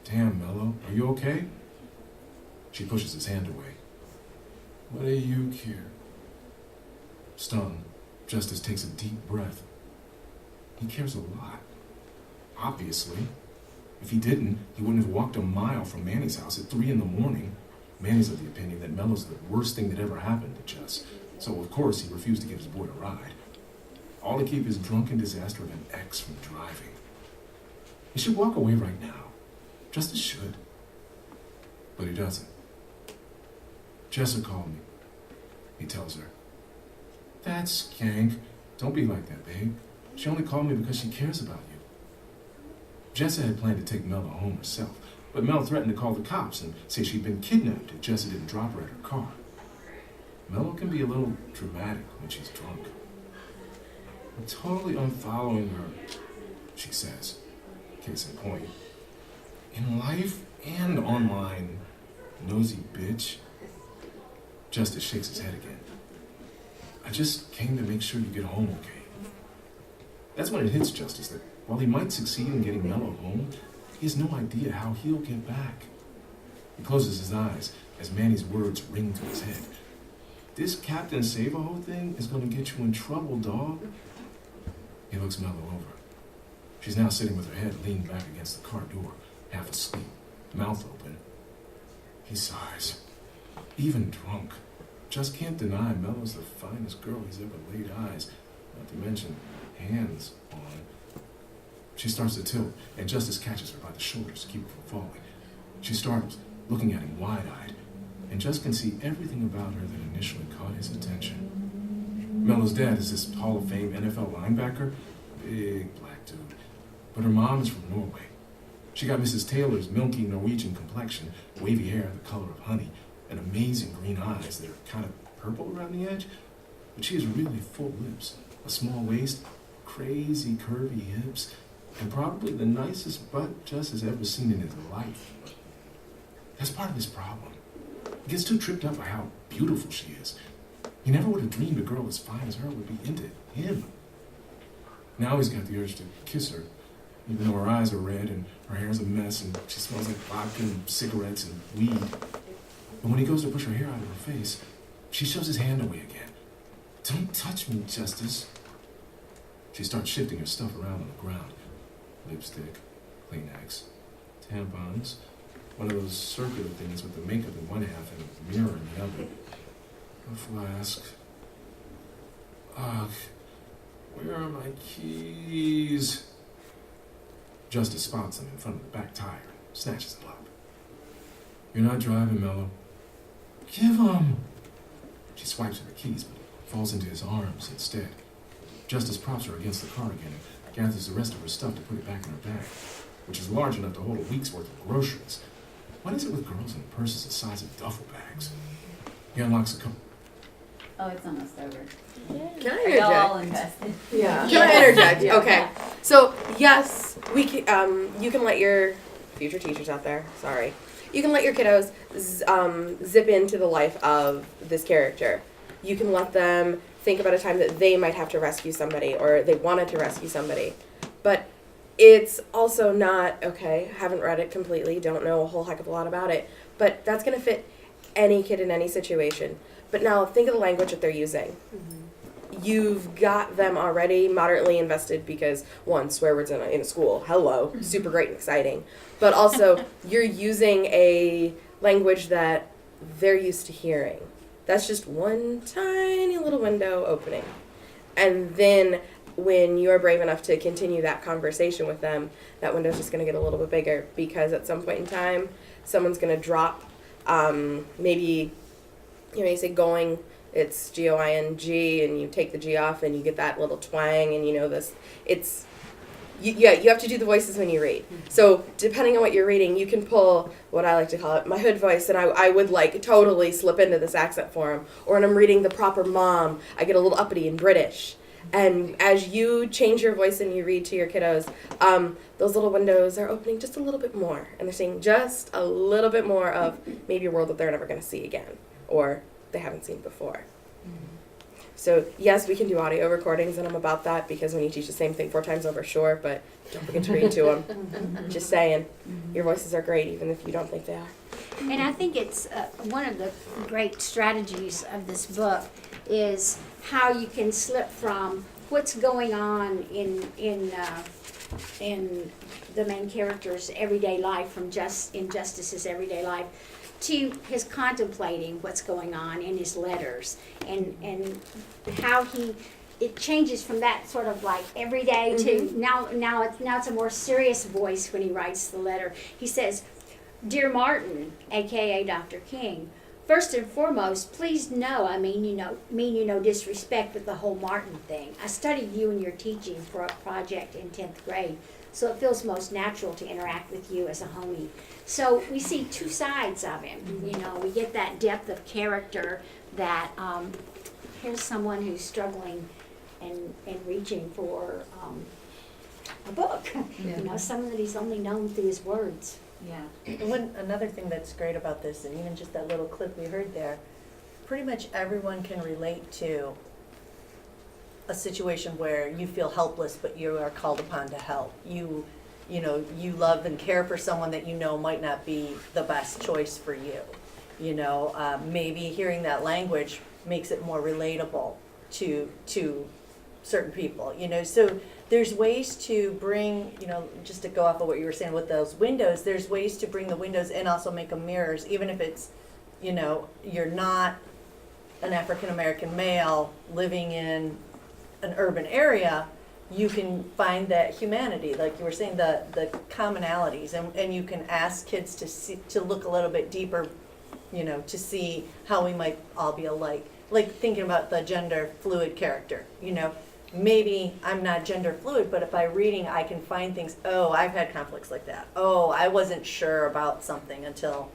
"Damn, Mello, are you okay?" She pushes his hand away. "What do you care?" Stung, Justice takes a deep breath. He cares a lot. Obviously. If he didn't, he wouldn't have walked a mile from Manny's house at 3 a.m. Manny's of the opinion that Mello's the worst thing that ever happened to Jess, so of course he refused to give his boy a ride. All to keep his drunken disaster of an ex from driving. He should walk away right now. Justice should. But he doesn't. "Jessa called me," he tells her. "That's skank. Don't be like that, babe. She only called me because she cares about you." Jessa had planned to take Mello home herself, but Mel threatened to call the cops and say she'd been kidnapped if Jessa didn't drop her at her car. Mello can be a little dramatic when she's drunk. "I'm totally unfollowing her," she says. Case in point. "In life and online, nosy bitch." Justice shakes his head again. "I just came to make sure you get home okay." That's when it hits Justice that while he might succeed in getting Mello home, he has no idea how he'll get back. He closes his eyes as Manny's words ring to his head. "This Captain Save-A-Ho thing is going to get you in trouble, dog." He looks Mello over. She's now sitting with her head leaned back against the car door, half asleep, mouth open. He sighs. Even drunk, just can't deny Mello's the finest girl he's ever laid eyes, not to mention hands on. She starts to tilt, and Justice catches her by the shoulders to keep her from falling. She startles, looking at him wide-eyed, and just can see everything about her that initially draw his attention. Mella's dad is this Hall of Fame NFL linebacker, big black dude. But her mom is from Norway. She got Mrs. Taylor's milky Norwegian complexion, wavy hair the color of honey, and amazing green eyes that are kind of purple around the edge. But she has really full lips, a small waist, crazy curvy hips, and probably the nicest butt Jess has ever seen in his life. That's part of his problem. He gets too tripped up by how beautiful she is. He never would have dreamed a girl as fine as her would be into him. Now he's got the urge to kiss her, even though her eyes are red and her hair's a mess and she smells like vodka and cigarettes and weed. But when he goes to push her hair out of her face, she shoves his hand away again. Don't touch me, Justice. She starts shifting her stuff around on the ground. Lipstick, Kleenex, tampons, one of those circular things with the makeup in one half and a mirror in the other. A flask. Ugh, where are my keys? Justice spots them in front of the back tire and snatches them up. You're not driving, Mello. Give them! She swipes at her keys, but falls into his arms instead. Justice props her against the car again and gathers the rest of her stuff to put it back in her bag, which is large enough to hold a week's worth of groceries. What is it with girls and purses the size of duffel bags? He unlocks a couple. Oh, it's almost over. Can I Are y'all all interject? invested? Yeah. Yeah. Can I interject? Yeah. Okay. So yes, we can. You can let your future teachers out there. Sorry. You can let your kiddos zip into the life of this character. You can let them think about a time that they might have to rescue somebody or they wanted to rescue somebody. But it's also not, okay, haven't read it completely, don't know a whole heck of a lot about it, but that's going to fit any kid in any situation. But now think of the language that they're using. You've got them already moderately invested because, one, swear words in a school, hello, super great and exciting. But also, you're using a language that they're used to hearing. That's just one tiny little window opening. And then when you're brave enough to continue that conversation with them, that window's just going to get a little bit bigger because at some point in time, someone's going to drop, maybe, you say going, it's G-O-I-N-G, and you take the G off and you get that little twang, and this, it's, you have to do the voices when you read. So depending on what you're reading, you can pull what I like to call it my hood voice, and I would totally slip into this accent for him. Or when I'm reading The Proper Mom, I get a little uppity and British. And as you change your voice and you read to your kiddos, those little windows are opening just a little bit more, and they're seeing just a little bit more of maybe a world that they're never going to see again, or they haven't seen before. So yes, we can do audio recordings, and I'm about that because when you teach the same thing 4 times over, sure, but don't forget to read to them. Just saying, your voices are great even if you don't think they are. And I think it's one of the great strategies of this book is how you can slip from what's going on in the main character's everyday life, from in Justice's everyday life, to his contemplating what's going on in his letters, and how it changes from that sort of everyday to now it's a more serious voice when he writes the letter. He says, "Dear Martin, aka Dr. King, first and foremost, please know I mean no disrespect with the whole Martin thing. I studied you and your teaching for a project in 10th grade, so it feels most natural to interact with you as a homie." So we see 2 sides of him. We get that depth of character that here's someone who's struggling and reaching for a book. Someone that he's only known through his words. Yeah. Another thing that's great about this, and even just that little clip we heard there, pretty much everyone can relate to a situation where you feel helpless, but you are called upon to help. You love and care for someone that might not be the best choice for you. Maybe hearing that language makes it more relatable to certain people. So there's ways to bring, just to go off of what you were saying with those windows, there's ways to bring the windows and also make them mirrors, even if it's, you're not an African American male living in an urban area. You can find that humanity, like you were saying, the commonalities, and you can ask kids to look a little bit deeper, to see how we might all be alike. like thinking about the gender fluid character, you know, maybe I'm not gender fluid, but if by reading I can find things, oh, I've had conflicts like that. Oh, I wasn't sure about something until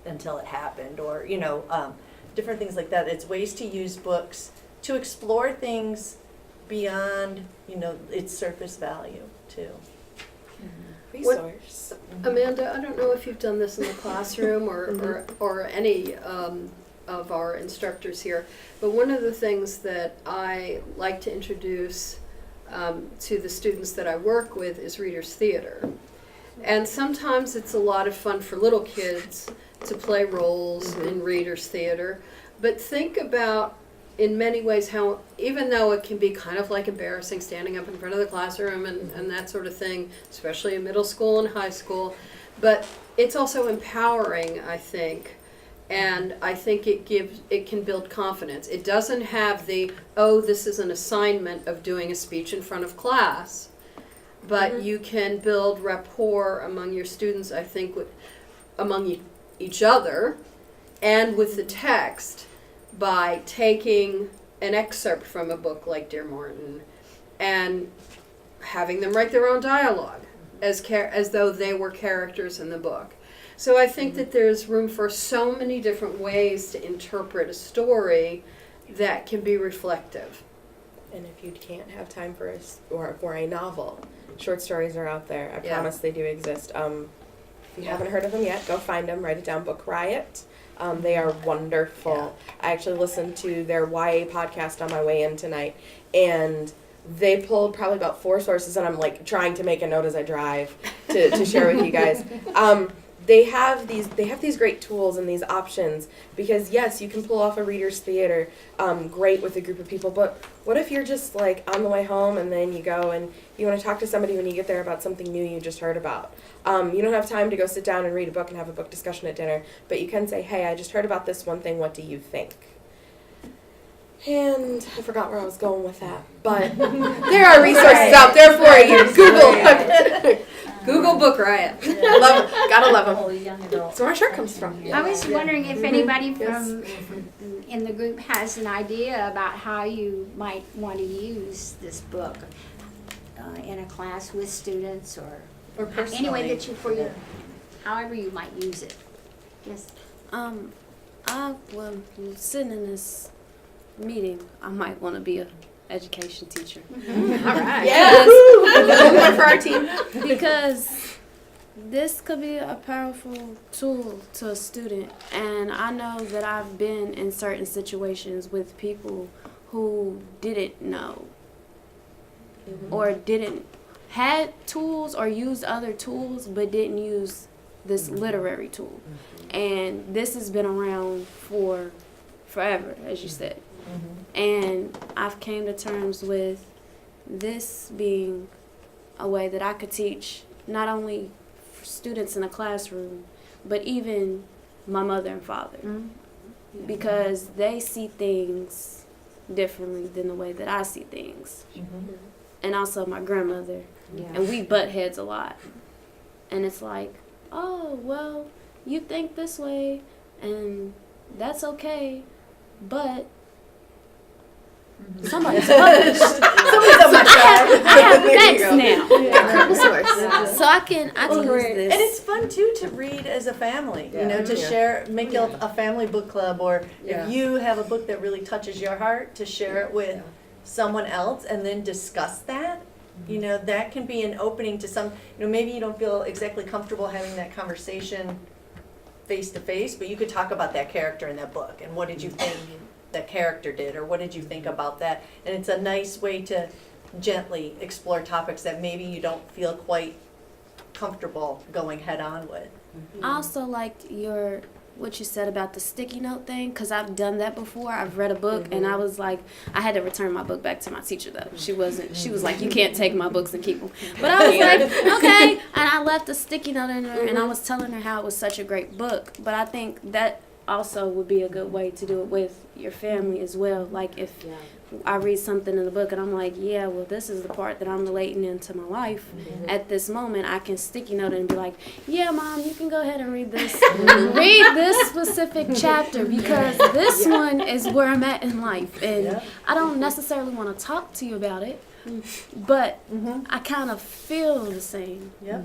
it happened, or, you know, different things like that. It's ways to use books to explore things beyond, you know, its surface value too. Resource. Amanda, I don't know if you've done this in the classroom or any of our instructors here, but one of the things that I like to introduce to the students that I work with is readers' theater. And sometimes it's a lot of fun for little kids to play roles in readers' theater, but think about in many ways how, even though it can be kind of like embarrassing standing up in front of the classroom and that sort of thing, especially in middle school and high school, but it's also empowering, I think. And I think it can build confidence. It doesn't have the, oh, this is an assignment of doing a speech in front of class, but you can build rapport among your students, I think, among each other and with the text by taking an excerpt from a book like Dear Martin and having them write their own dialogue as though they were characters in the book. So I think that there's room for so many different ways to interpret a story that can be reflective. And if you can't have time for a novel, short stories are out there. I Yeah. promise they do exist. If you haven't heard of them yet, go find them. Write it down. Book Riot. They are wonderful. I actually listened to their YA podcast on my way in tonight, and they pulled probably about 4 sources, and I'm like trying to make a note as I drive to share with you guys. They have these great tools and these options because yes, you can pull off a reader's theater, great with a group of people. But what if you're just like on the way home and then you go and you want to talk to somebody when you get there about something new you just heard about? You don't have time to go sit down and read a book and have a book discussion at dinner, but you can say, "Hey, I just heard about this one thing. What do you think?" And I forgot where I was going with that, but there are resources out there for you. Google. Google Book Riot. Love it. Gotta love them. That's where my shirt comes from. I was wondering if anybody from in the group has an idea about how you might want to use this book in a class with students or personally. any way that however you might use it. Yes. I well, sitting in this meeting, I might want to be a education teacher. All right. Yeah. One for our team. Because this could be a powerful tool to a student, and I know that I've been in certain situations with people who didn't know or didn't had tools or used other tools but didn't use this literary tool. And this has been around for forever, as you said. And I've came to terms with this being a way that I could teach not only students in a classroom, but even my mother and father. Because they see things differently than the way that I see things. And also my grandmother. And we butt heads a lot. And it's like, oh, well, you think this way, and that's okay, but somebody's published. I have facts now. So I can use this. And it's fun too to read as a family, you know, to share, make a family book club, or if you have a book that really touches your heart, to share it with someone else and then discuss that. You know, that can be an opening to some, you know, maybe you don't feel exactly comfortable having that conversation face to face, but you could talk about that character in that book and what did you think that character did, or what did you think about that? And it's a nice way to gently explore topics that maybe you don't feel quite comfortable going head on with. I also liked what you said about the sticky note thing, because I've done that before. I've read a book and I was like, I had to return my book back to my teacher though. She was like, you can't take my books and keep them. But I was like, okay. And I left a sticky note in her and I was telling her how it was such a great book. But I think that also would be a good way to do it with your family as well. Like if Yeah. I read something in the book and I'm like, yeah, well, this is the part that I'm relating into my life. At this moment, I can sticky note it and be like, yeah, Mom, you can go ahead and read this. Read this specific chapter because this one is where I'm at in life. And Yeah. I don't necessarily want to talk to you about it, but I kind of feel the same. Yep.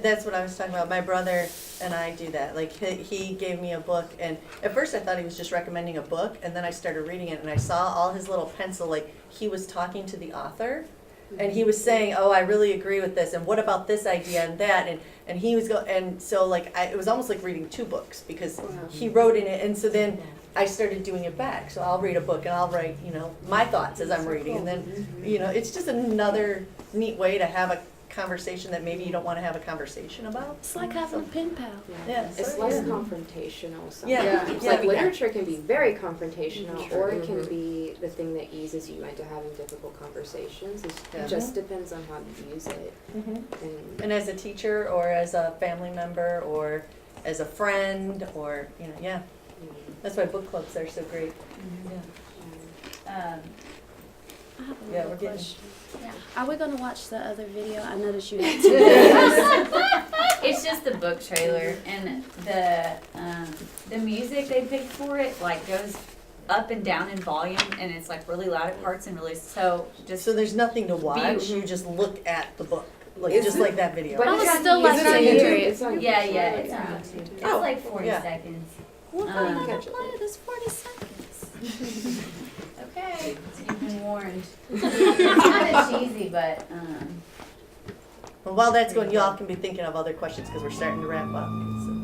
That's what I was talking about. My brother and I do that. Like he gave me a book, and at first I thought he was just recommending a book, and then I started reading it, and I saw all his little pencil, like he was talking to the author, and he was saying, "Oh, I really agree with this, and what about this idea and that," and he was and so like it was almost like reading two books because he wrote in it, and so then I started doing it back. So I'll read a book and I'll write, my thoughts as I'm reading, and then it's just another neat way to have a conversation that maybe you don't want to have a conversation about. It's like having a pen pal. Yeah, It's so, less yeah. confrontational sometimes. Yeah. It's Yeah. like literature can be very confrontational, or it can Mhm. be the thing that eases you into having difficult conversations. It Yeah. just depends on how you use it. Mhm. And And as a teacher or as a family member or as a friend or, yeah. That's why book clubs are so great. Yeah. I have a Yeah, little we're getting- question. Yeah. Are we going to watch the other video? I noticed you had two. It's just the book trailer, and the music they picked for it like goes up and down in volume, and it's like really loud at parts and really just So there's nothing to watch, you just look at the book, like Is just it- like that video. But I it's was on- still is like it on to YouTube? hear it. It's on yeah, YouTube. yeah, it's on YouTube. It's Oh, like 40 yeah. seconds. Well, Um, I'm going to play this 40 seconds. Okay, you've been warned. It's kind of cheesy, but Well, while that's going, y'all can be thinking of other questions because we're starting to wrap up. So.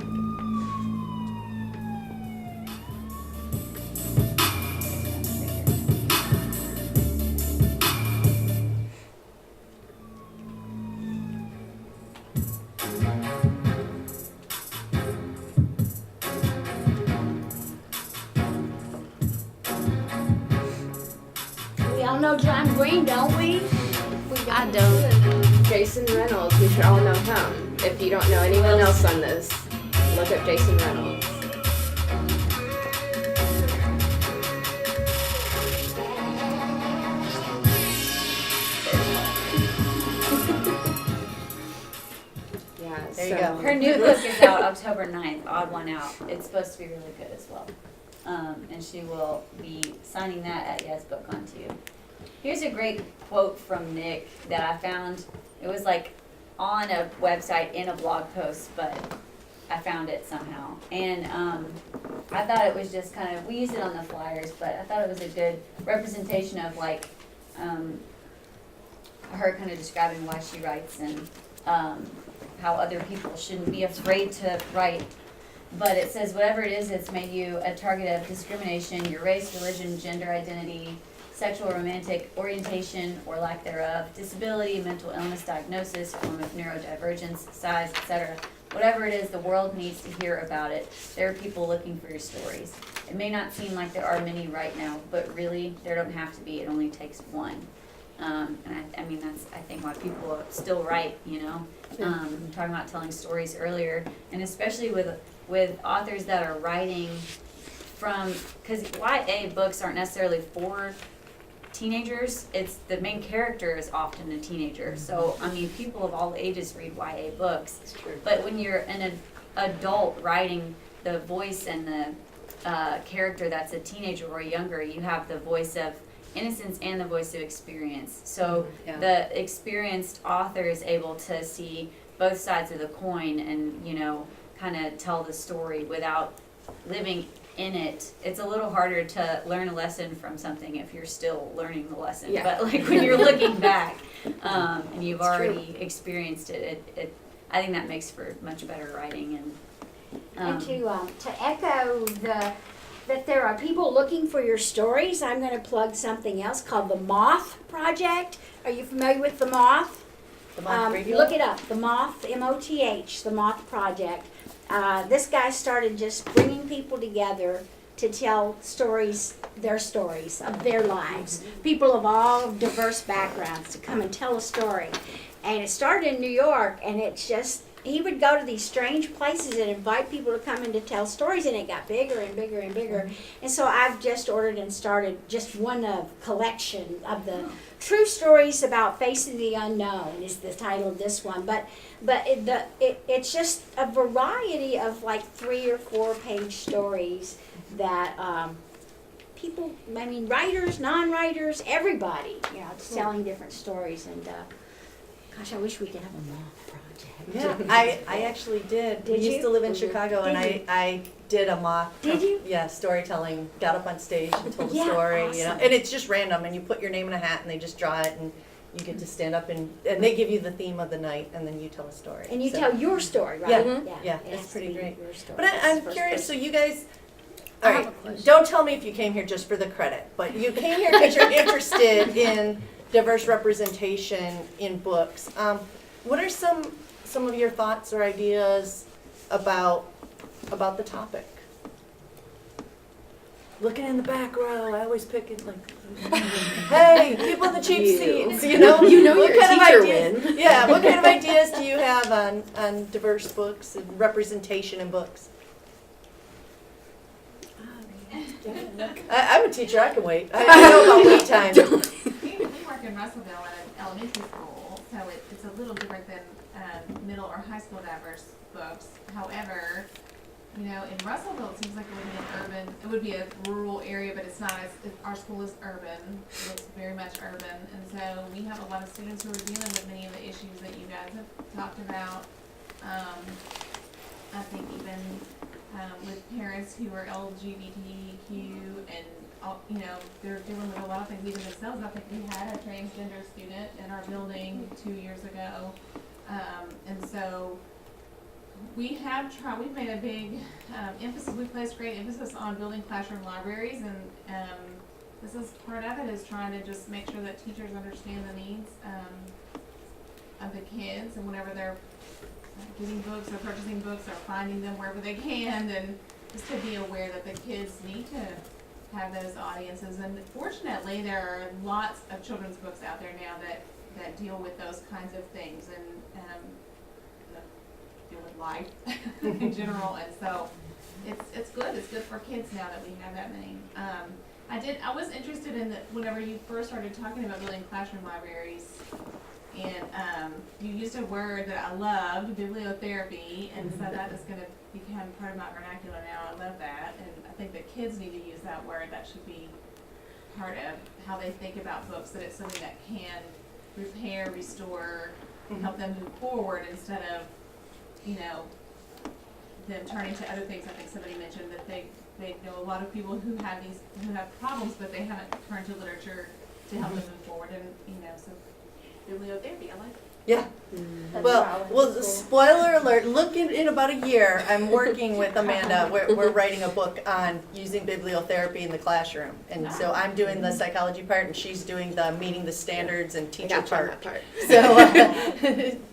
We all know John Green, don't we? I don't. Jason Reynolds, we should all know him. If you don't know anyone else on this, look up Jason Reynolds. Yeah, There you go. her new book is out October 9th, Odd One Out. It's supposed to be really good as well. And she will be signing that at Yes Book On too. Here's a great quote from Nick that I found. It was like on a website in a blog post, but I found it somehow. And I thought it was just kind of, we used it on the flyers, but I thought it was a good representation of like her kind of describing why she writes and how other people shouldn't be afraid to write. But it says, whatever it is that's made you a target of discrimination, your race, religion, gender identity, sexual or romantic orientation or lack thereof, disability, mental illness diagnosis, form of neurodivergence, size, etc. Whatever it is, the world needs to hear about it. There are people looking for your stories. It may not seem like there are many right now, but really, there don't have to be. It only takes one. And I mean, that's, I think, why people still write, talking about telling stories earlier, and especially with authors that are writing from, because YA books aren't necessarily for teenagers. It's the main character is often a teenager. So, I mean, people of all ages read YA books. It's true. But when you're an adult writing the voice and the character that's a teenager or younger, you have the voice of innocence and the voice of experience. So Yeah. the experienced author is able to see both sides of the coin and, kind of tell the story without living in it. It's a little harder to learn a lesson from something if you're still learning the lesson. Yeah. But like when you're looking back and you've It's true. already experienced it, I think that makes for much better writing. And to echo that there are people looking for your stories, I'm going to plug something else called the Moth Project. Are you familiar with the Moth? The Moth Radio? Look it up, the Moth, M-O-T-H, the Moth Project. This guy started just bringing people together to tell stories, their stories of their lives. People of all diverse backgrounds to come and tell a story. And it started in New York, and it's just he would go to these strange places and invite people to come in to tell stories, and it got bigger and bigger and bigger. And so I've just ordered and started just one collection of the true stories about facing the unknown is the title of this one. But it's just a variety of like 3 or 4 page stories that people, I mean, writers, non-writers, everybody, you know, telling different stories. And gosh, I wish we could have a mock project. Yeah, I actually did. Did We used you? to live in Chicago, and Did you? I did a mock. Did you? Yeah, storytelling. Got up on stage and told a Yeah, story. You know, awesome. and it's just random, and you put your name in a hat, and they just draw it, and you get to stand up and they give you the theme of the night, and then you tell a story. And you So- tell your story, right? Yeah, yeah, it it's has to pretty be great. your story. But It's I'm first curious. So person. you guys, I all have right, a question. don't tell me if you came here just for the credit, but you came here because you're interested in diverse representation in books. What are some of your thoughts or ideas about the topic? Looking in the back row, I always pick it like, hey, people in the cheap You. seats, you know? You know What you're a kind of teacher ideas- when. Yeah, what kind of ideas do you have on diverse books and representation in books? I'm a teacher, I can wait. I know about wait time. We work in Russellville at an elementary school, so it's a little different than middle or high school diverse books. However, you know, in Russellville, it seems like it would be a rural area, but it's not. Our school is urban. It's very much urban, and so we have a lot of students who are dealing with many of the issues that you guys have talked about. I think even with parents who are LGBTQ and you know, they're dealing with a lot of things even themselves. I think we had a transgender student in our building 2 years ago, and so we've made a big emphasis. We placed great emphasis on building classroom libraries, and this is part of it, is trying to just make sure that teachers understand the needs of the kids, and whenever they're getting books or purchasing books or finding them wherever they can, and just to be aware that the kids need to have those audiences. And fortunately, there are lots of children's books out there now that deal with those kinds of things and deal with life in general. And so it's good. It's good for kids now that we have that many. I was interested in whenever you first started talking about building classroom libraries, and you used a word that I loved, bibliotherapy, and so that is going to become part of my vernacular now. I love that, and I think that kids need to use that word. That should be part of how they think about books, that it's something that can repair, restore, help them move forward, instead of, you know, them turning to other things. I think somebody mentioned that they know a lot of people who have problems, but they haven't turned to literature to help them move forward, and, you know, so bibliotherapy, I like it. Yeah. Well, spoiler alert, look in about a year, I'm working with Amanda, we're writing a book on using bibliotherapy in the classroom. And so I'm doing the psychology part, and she's doing the meeting the standards and teacher part. So,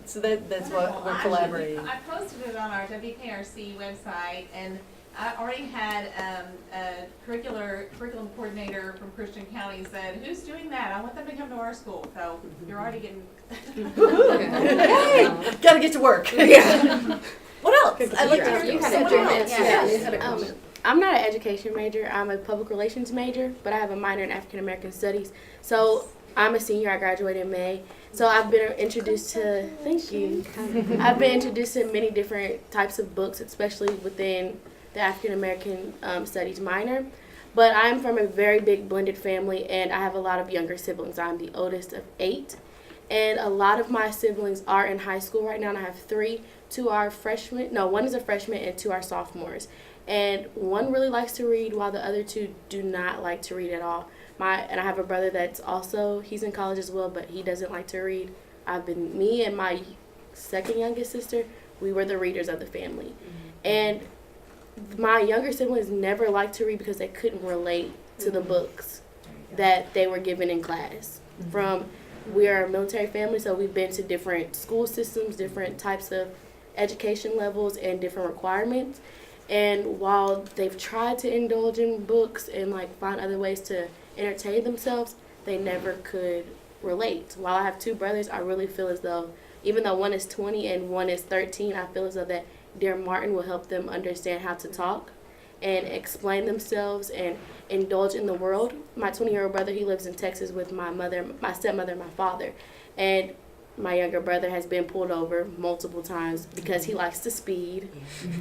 so that's what we're collaborating. I posted it on our WKRC website, and I already had a curriculum coordinator from Christian County said, "Who's doing that? I want them to come to our school." So you're already getting. Hey, gotta get to work. Yeah. What else? I'd like to hear You had someone a else. comment. Yes. I'm not an education major. I'm a public relations major, but I have a minor in African American studies. So I'm a senior. I graduated in May. So I've been introduced to, thank you. I've been introduced to many different types of books, especially within the African American studies minor. But I'm from a very big blended family, and I have a lot of younger siblings. I'm the oldest of 8. And a lot of my siblings are in high school right now, and I have 3. 2 are freshmen. No, 1 is a freshman, and 2 are sophomores. And 1 really likes to read, while the other 2 do not like to read at all. And I have a brother that's also, he's in college as well, but he doesn't like to read. Me and my second youngest sister, we were the readers of the family. And my younger siblings never liked to read because they couldn't relate to the books that they were given in class. We are a military family, so we've been to different school systems, different types of education levels, and different requirements. And while they've tried to indulge in books and find other ways to entertain themselves, they never could relate. While I have 2 brothers, I really feel as though even though one is 20 and one is 13, I feel as though that Dear Martin will help them understand how to talk and explain themselves and indulge in the world. My 20-year-old brother, he lives in Texas with my mother, my stepmother, my father. And my younger brother has been pulled over multiple times because he likes to speed.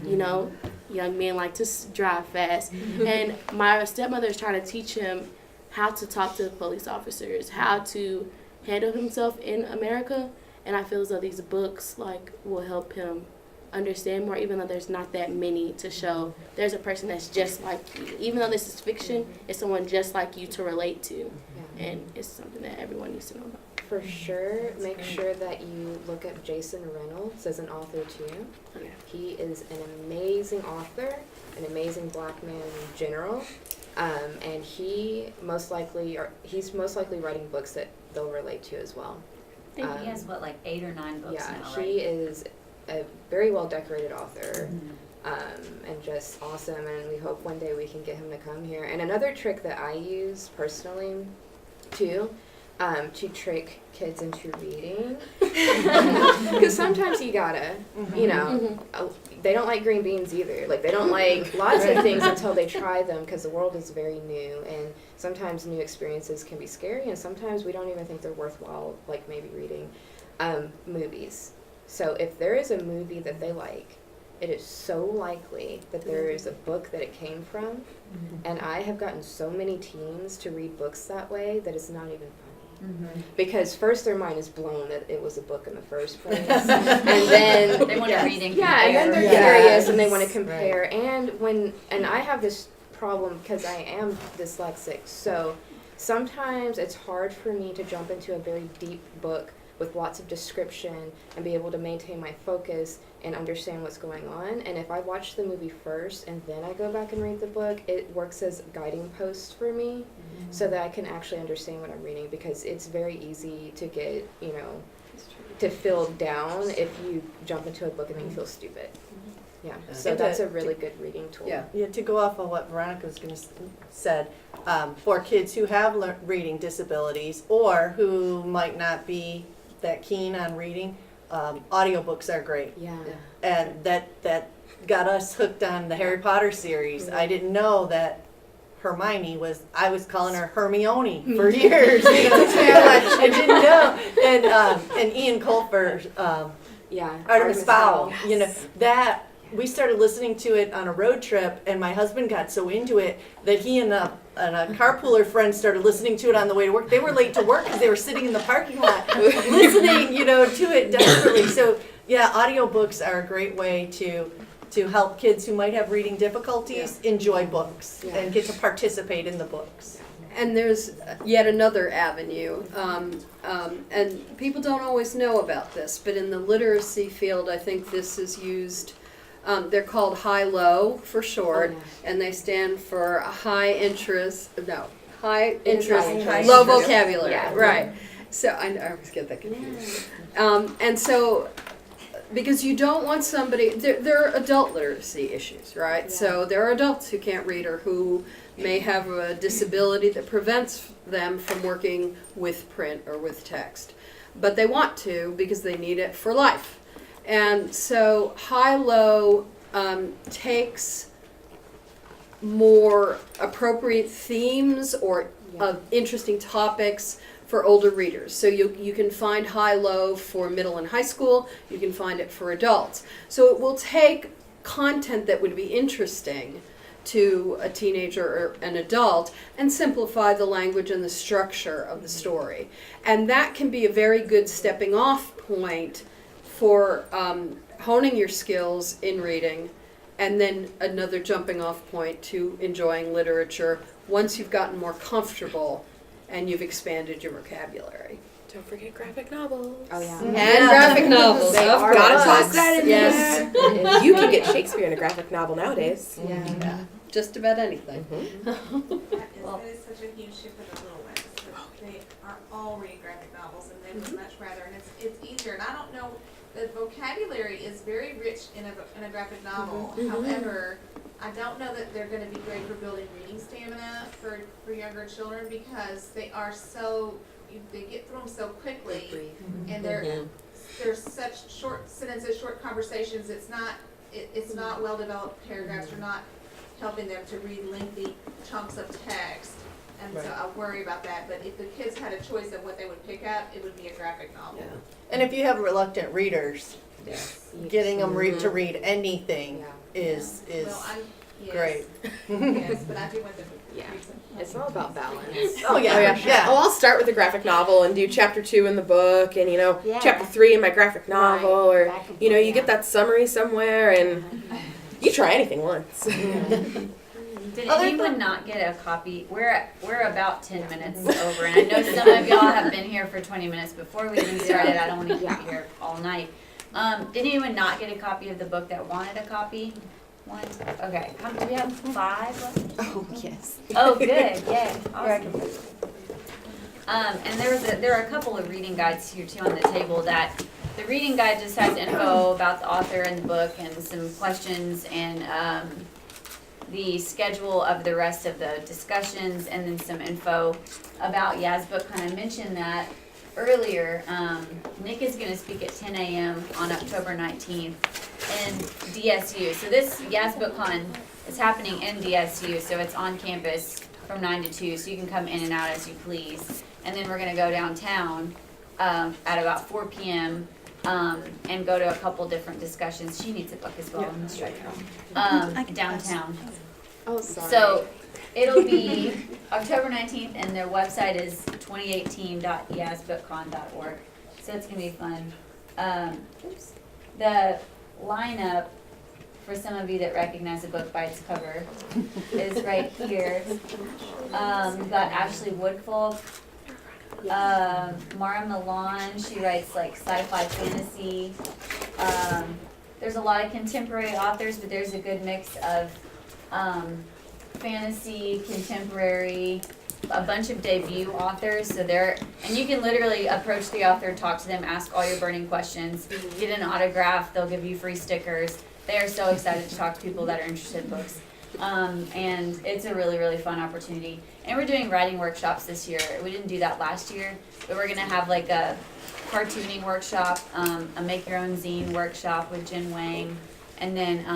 You know, young men like to drive fast. And my stepmother is trying to teach him how to talk to police officers, how to handle himself in America. And I feel as though these books like will help him understand more, even though there's not that many to show there's a person that's just like you. Even though this is fiction, it's someone just like you to relate to. And it's something that everyone needs to know about. For sure, make sure that you look up Jason Reynolds as an author too. Okay. He is an amazing author, an amazing black man in general, and he's most likely writing books that they'll relate to as well. I think he has, what, like 8 or 9 books Yeah, now, right? he is a very well decorated author. Mhm. And just awesome, and we hope one day we can get him to come here. And another trick that I use personally too, to trick kids into reading, because sometimes you gotta, you know, they don't like green beans either. Like they don't like lots of things until they try them, because the world is very new, and sometimes new experiences can be scary, and sometimes we don't even think they're worthwhile, like maybe reading. Movies. So if there is a movie that they like, it is so likely that there is a book that it came from, and I have gotten so many teens to read books that way that it's not even funny. Because first their mind is blown that it was a book in the first place, and then They want to read and yeah, and then they're compare. curious and they want to compare. And I have this problem because I am dyslexic, so sometimes it's hard for me to jump into a very deep book with lots of description and be able to maintain my focus and understand what's going on. And if I watch the movie first and then I go back and read the book, it works as guiding posts for me so that I can actually understand what I'm reading, because it's very easy to get, you know, to feel down if you jump into a book and then you feel stupid. Yeah, so And that's to- a really good reading tool. Yeah. Yeah, to go off of what Veronica was going to said, for kids who have reading disabilities or who might not be that keen on reading, audiobooks are great. Yeah. And that got us hooked on the Harry Potter series. I didn't know that Hermione I was calling her Hermione for years. You know, I didn't know. And Ian Colfer, Yeah. Artemis Fowl, Yes. you know, that we started listening to it on a road trip, and my husband got so into it that he and a carpooler friend started listening to it on the way to work. They were late to work because they were sitting in the parking lot listening, you know, to it desperately. So yeah, audiobooks are a great way to help kids who might have reading difficulties enjoy books and get to participate in the books. And there's yet another avenue, and people don't always know about this, but in the literacy field, I think this is used. They're called high-low for short, and they stand for high interest, High interest. low vocabulary, Yeah. right. So I always get that confused. And so, because you don't want somebody, there are adult literacy issues, right? So there are adults who can't read or who may have a disability that prevents them from working with print or with text. But they want to because they need it for life. And so high-low takes more appropriate themes or interesting topics for older readers. So you can find high-low for middle and high school. You can find it for adults. So it will take content that would be interesting to a teenager or an adult and simplify the language and the structure of the story. And that can be a very good stepping off point for honing your skills in reading, and then another jumping off point to enjoying literature once you've gotten more comfortable and you've expanded your vocabulary. Don't forget graphic novels. Oh yeah. And graphic novels, They of are Gotta course. toss that in Yes. there. You can get Shakespeare in a graphic novel nowadays. Yeah. Just about anything. That is such a huge shift for the little ones. They are all reading graphic novels, and they would much rather, and it's easier. And I don't know, the vocabulary is very rich in a graphic novel. However, I don't know that they're going to be great for building reading stamina for younger children, because they are they get through them so quickly, and they're there's such short sentences, short conversations, it's not well-developed paragraphs, you're not helping them to read lengthy chunks of text. And so I worry about that, but if the kids had a choice of what they would pick up, it would be a graphic novel. Yeah. And if you have reluctant readers, getting them to read anything is Well, yes, great. Yes, but I do want them to Yeah. read some. It's all about balance. Oh yeah, yeah. Oh, I'll start with a graphic novel and do chapter 2 in the book, and Yeah. chapter 3 in my graphic novel, or Back and you forth, get that summary somewhere, and you try anything once. Did anyone not get a copy? We're about 10 minutes over, and I know some of y'all have been here for 20 minutes before we even started. I don't want to keep you here all night. Did anyone not get a copy of the book that wanted a copy? One? Okay. Do we have 5 left? Oh yes. Oh, good. Yay. Awesome. And there are a couple of reading guides here too on the table. That the reading guide just has info about the author and the book and some questions and the schedule of the rest of the discussions, and then some info about Yaz BookCon. I mentioned that earlier. Nick is going to speak at 10 a.m. on October 19th in DSU. So this Yaz BookCon is happening in DSU, so it's on campus from 9 to 2, so you can come in and out as you please. And then we're going to go downtown at about 4 p.m. And go to a couple different discussions. She needs a book as well. Downtown. Oh, sorry. So it'll be October 19th, and their website is 2018.yazbookcon.org. So it's going to be fun. The lineup, for some of you that recognize the book by its cover, is right here. We've got Ashley Woodfolk, Mara Milan. She writes like sci-fi fantasy. There's a lot of contemporary authors, but there's a good mix of fantasy, contemporary, a bunch of debut authors. So and you can literally approach the author, talk to them, ask all your burning questions, get an autograph. They'll give you free stickers. They are so excited to talk to people that are interested in books. And it's a really, really fun opportunity. And we're doing writing workshops this year. We didn't do that last year, but we're gonna have like a cartooning workshop, a make your own zine workshop with Jen Wang, and then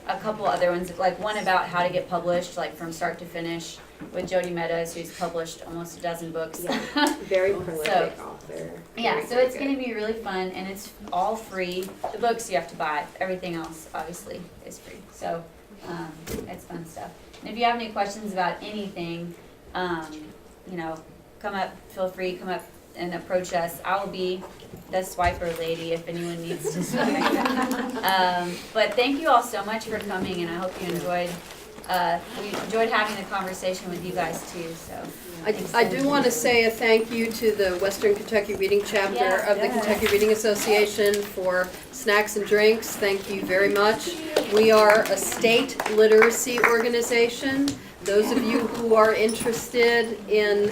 a couple other ones, like one about how to get published, like from start to finish, with Jody Meadows, who's published almost a dozen books. Yeah, very prolific author. Yeah, Very, so it's very going to be really fun, and it's all free. The books you have to buy. Everything else, obviously, is free. So it's fun stuff. And if you have any questions about anything, come up, feel free, come up and approach us. I will be the swiper lady if anyone needs to swipe. But thank you all so much for coming, and I hope you enjoyed. We enjoyed having the conversation with you guys too. So I do want to say a thank you to the Western Kentucky Reading Chapter of the Kentucky Reading Association for snacks and drinks. Thank you very much. We are a state literacy organization. Those of you who are interested in,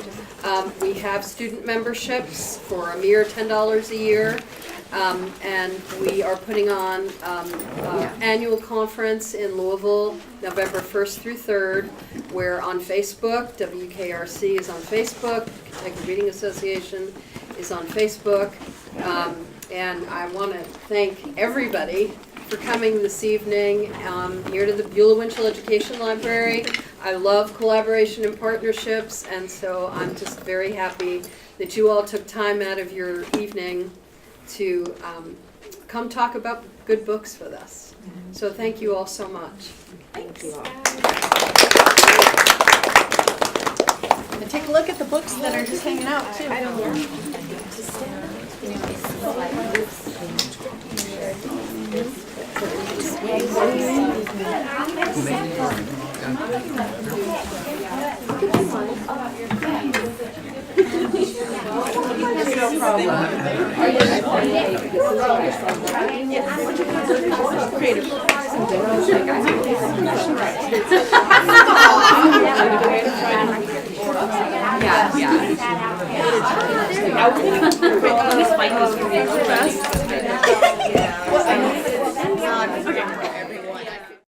we have student memberships for a mere $10 a year. And we are putting on annual conference in Louisville, November 1st through 3rd. We're on Facebook. WKRC is on Facebook. Kentucky Reading Association is on Facebook. And I want to thank everybody for coming this evening here to the Beulah Winchell Education Library. I love collaboration and partnerships, and so I'm just very happy that you all took time out of your evening to come talk about good books with us. So thank you all so much. Thank you all. And take a look at the books that are just hanging out too. No problem. yeah.